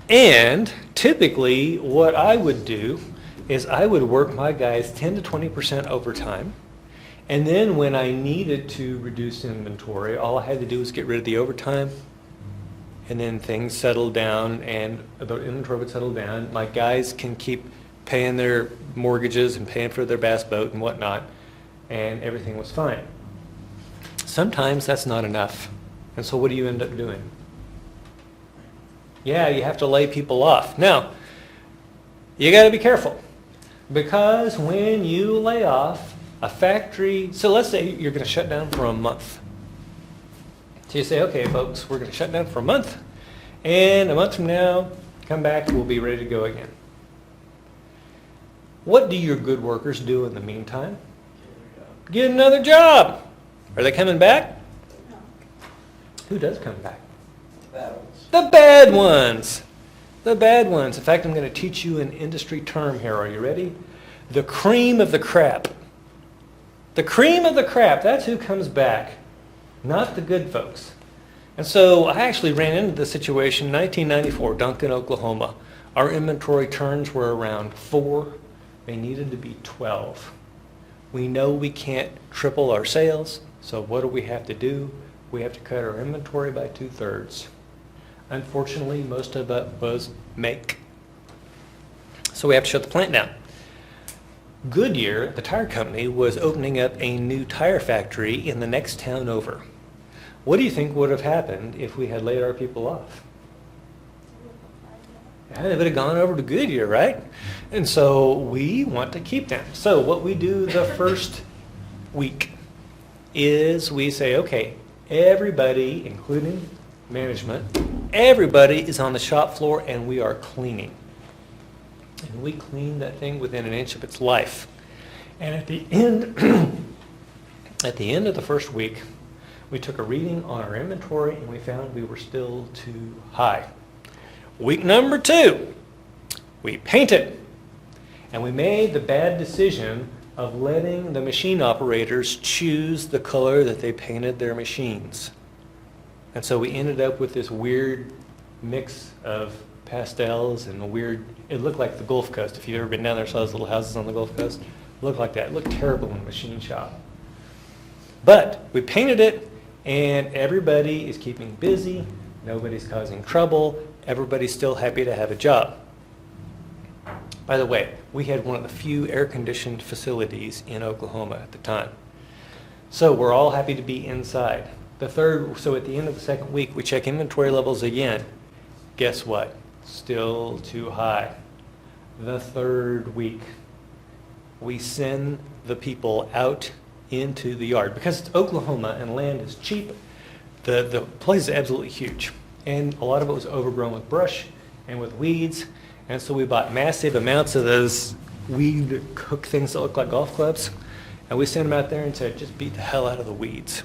And typically what I would do is I would work my guys 10 to 20% overtime. And then when I needed to reduce inventory, all I had to do was get rid of the overtime. And then things settled down and the inventory would settle down. My guys can keep paying their mortgages and paying for their bass boat and whatnot. And everything was fine. Sometimes that's not enough. And so what do you end up doing? Yeah, you have to lay people off. Now, you got to be careful. Because when you lay off a factory, so let's say you're going to shut down for a month. So you say, okay, folks, we're going to shut down for a month. And a month from now, come back, we'll be ready to go again. What do your good workers do in the meantime? Get another job. Are they coming back? No. Who does come back? Bad ones. The bad ones. the bad ones. In fact, I'm going to teach you an industry term here. Are you ready? The cream of the crap. The cream of the crap, that's who comes back, not the good folks. And so I actually ran into this situation in 1994, Duncan, Oklahoma. Our inventory turns were around 4. They needed to be 12. We know we can't triple our sales, so what do we have to do? We have to cut our inventory by 2/3. Unfortunately, most of it was make. So we have to shut the plant down. Goodyear, the tire company, was opening up a new tire factory in the next town over. What do you think would have happened if we had laid our people off? Yeah, they would have gone over to Goodyear, right? And so we want to keep them. So what we do the first week is we say, okay, everybody, including management, everybody is on the shop floor and we are cleaning. And we clean that thing within an inch of its life. And at the end, at the end of the first week, we took a reading on our inventory and we found we were still too high. Week number 2, we painted. And we made the bad decision of letting the machine operators choose the color that they painted their machines. And so we ended up with this weird mix of pastels and a weird, it looked like the Gulf Coast. If you've ever been down there, saw those little houses on the Gulf Coast, it looked like that. It looked terrible in the machine shop. But we painted it and everybody is keeping busy. Nobody's causing trouble. Everybody's still happy to have a job. By the way, we had one of the few air-conditioned facilities in Oklahoma at the time. So we're all happy to be inside. So at the end of the second week, we check inventory levels again. Guess what? Still too high. The third week, we send the people out into the yard. Because it's Oklahoma and land is cheap, the place is absolutely huge. And a lot of it was overgrown with brush and with weeds. And so we bought massive amounts of those weed hook things that look like golf clubs. And we sent them out there and said, just beat the hell out of the weeds.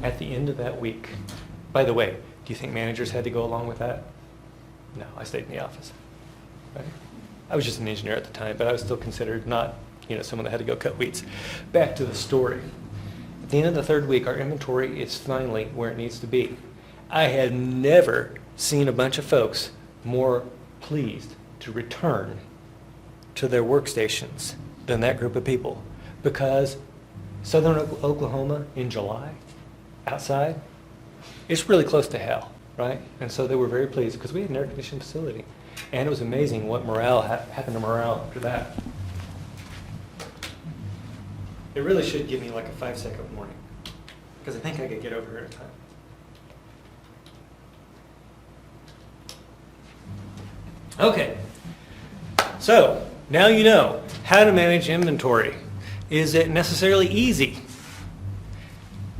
At the end of that week, by the way, do you think managers had to go along with that? No, I stayed in the office. Right? I was just an engineer at the time, but I was still considered not, someone that had to go cut weeds. Back to the story. At the end of the third week, our inventory is finally where it needs to be. I had never seen a bunch of folks more pleased to return to their workstations than that group of people. Because southern Oklahoma in July, outside, it's really close to hell, right? And so they were very pleased because we had an air-conditioned facility. And it was amazing what happened to morale after that. It really should give me like a 5-second warning because I think I could get over here in time. Okay, so now you know how to manage inventory. Is it necessarily easy?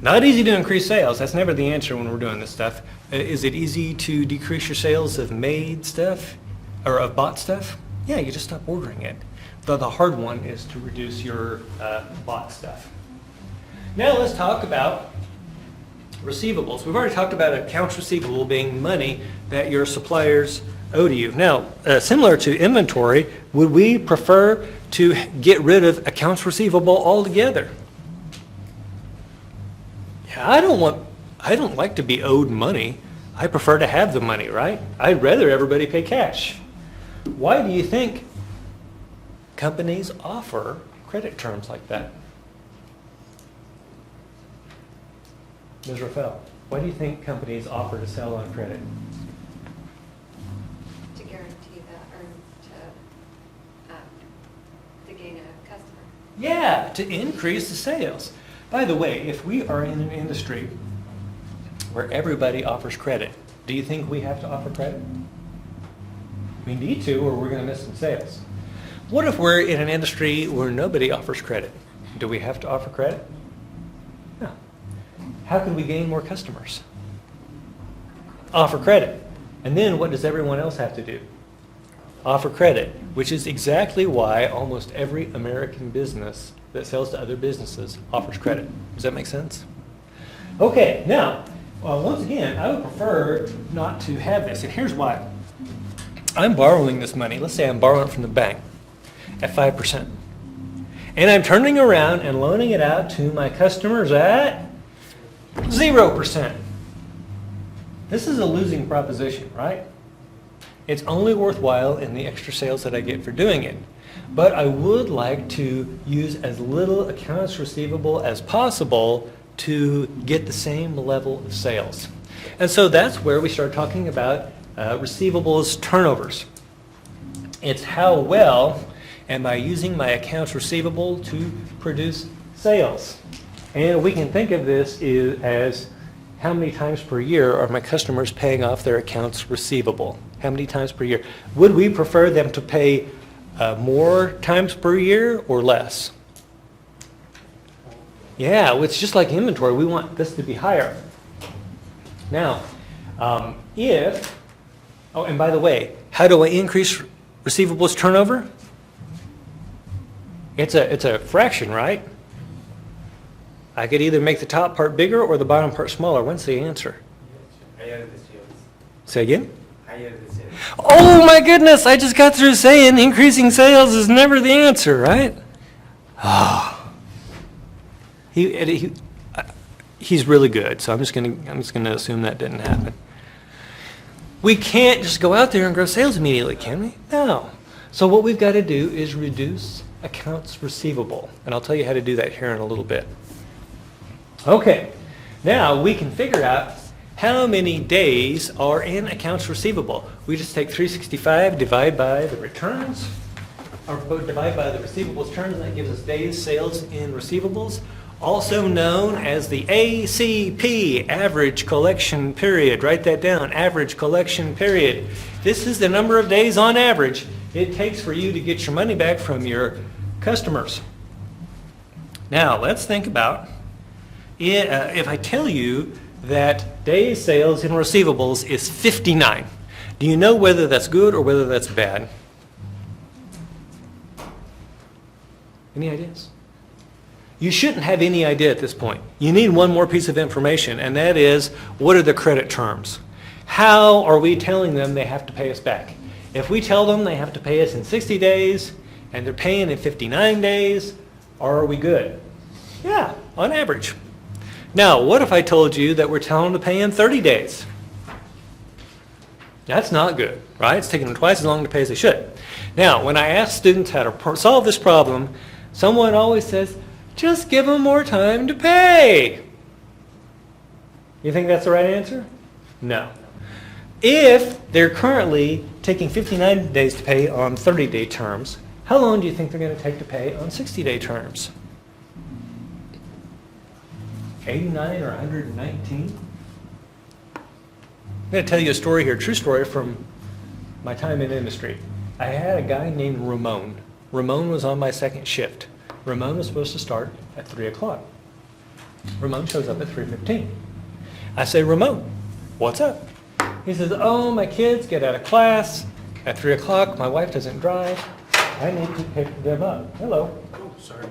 Not easy to increase sales. That's never the answer when we're doing this stuff. Is it easy to decrease your sales of made stuff or of bought stuff? Yeah, you just stop ordering it. The hard one is to reduce your bought stuff. Now let's talk about receivables. We've already talked about accounts receivable being money that your suppliers owe to you. Now, similar to inventory, would we prefer to get rid of accounts receivable altogether? Yeah, I don't like to be owed money. I prefer to have the money, right? I'd rather everybody pay cash. Why do you think companies offer credit terms like that? Ms. Rafael, why do you think companies offer to sell on credit? To guarantee that, or to gain a customer. Yeah, to increase the sales. By the way, if we are in an industry where everybody offers credit, do you think we have to offer credit? We need to, or we're going to miss some sales. What if we're in an industry where nobody offers credit? Do we have to offer credit? No. How can we gain more customers? Offer credit. And then what does everyone else have to do? Offer credit, which is exactly why almost every American business that sells to other businesses offers credit. Does that make sense? Okay, now, Well, once again, I would prefer not to have this, and here's why. I'm borrowing this money. Let's say I'm borrowing it from the bank at 5%. And I'm turning around and loaning it out to my customers at 0%. This is a losing proposition, right? It's only worthwhile in the extra sales that I get for doing it. But I would like to use as little accounts receivable as possible to get the same level of sales. And so that's where we start talking about receivables turnovers. It's how well am I using my accounts receivable to produce sales. And we can think of this as how many times per year are my customers paying off their accounts receivable? How many times per year? Would we prefer them to pay more times per year or less? Yeah, it's just like inventory. We want this to be higher. Now, and by the way, how do I increase receivables turnover? It's a fraction, right? I could either make the top part bigger or the bottom part smaller. What's the answer? Higher the sales. Say again? Higher the sales. Oh my goodness, I just got through saying increasing sales is never the answer, right? Oh. He's really good, so I'm just gonna assume that didn't happen. We can't just go out there and grow sales immediately, can we? No. So what we've got to do is reduce accounts receivable, and I'll tell you how to do that here in a little bit. Okay, now we can figure out how many days are in accounts receivable. We just take 365, divide by the returns, or divide by the receivables turns, and that gives us days sales in receivables, also known as the ACP, average collection period. Write that down, average collection period. This is the number of days on average it takes for you to get your money back from your customers. Now, let's think about if I tell you that days sales in receivables is 59. Do you know whether that's good or whether that's bad? Any ideas? You shouldn't have any idea at this point. You need one more piece of information, and that is, what are the credit terms? How are we telling them they have to pay us back? If we tell them they have to pay us in 60 days, and they're paying in 59 days, are we good? Yeah, on average. Now, what if I told you that we're telling them to pay in 30 days? That's not good, right? It's taking them twice as long to pay as they should. Now, when I ask students how to solve this problem, someone always says, just give them more time to pay. You think that's the right answer? No. If they're currently taking 59 days to pay on 30-day terms, how long do you think they're going to take to pay on 60-day terms? 89 or 119? I'm going to tell you a story here, true story from my time in industry. I had a guy named Ramon. Ramon was on my second shift. Ramon was supposed to start at 3 o'clock. Ramon shows up at 3:15. I say, Ramon, what's up? He says, oh, my kids get out of class at 3 o'clock. My wife doesn't drive. I need to pick them up. Hello. Oh, sorry.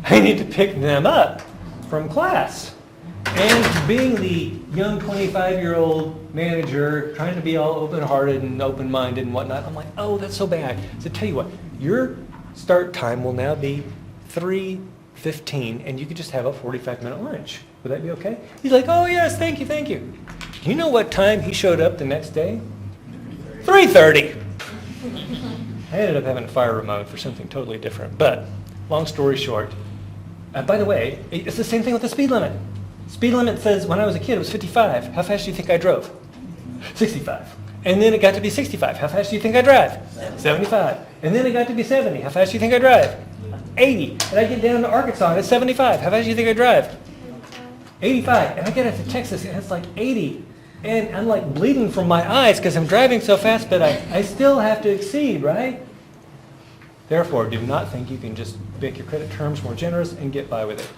I need to pick them up from class. And being the young 25-year-old manager, trying to be all open-hearted and open-minded and whatnot, I'm like, oh, that's so bad. So tell you what, your start time will now be 3:15, and you could just have a 45-minute lunch. Would that be okay? He's like, oh, yes, thank you, thank you. Do you know what time he showed up the next day? 3:30. I ended up having to fire Ramon for something totally different. But, long story short, by the way, it's the same thing with the speed limit. Speed limit says, when I was a kid, it was 55. How fast do you think I drove? 65. And then it got to be 65. How fast do you think I drive? 75. And then it got to be 70. How fast do you think I drive? 80. And I get down to Arkansas and it's 75. How fast do you think I drive? 85. And I get out to Texas and it's like 80. And I'm like bleeding from my eyes because I'm driving so fast, but I still have to exceed, right? Therefore, do not think you can just make your credit terms more generous and get by with it.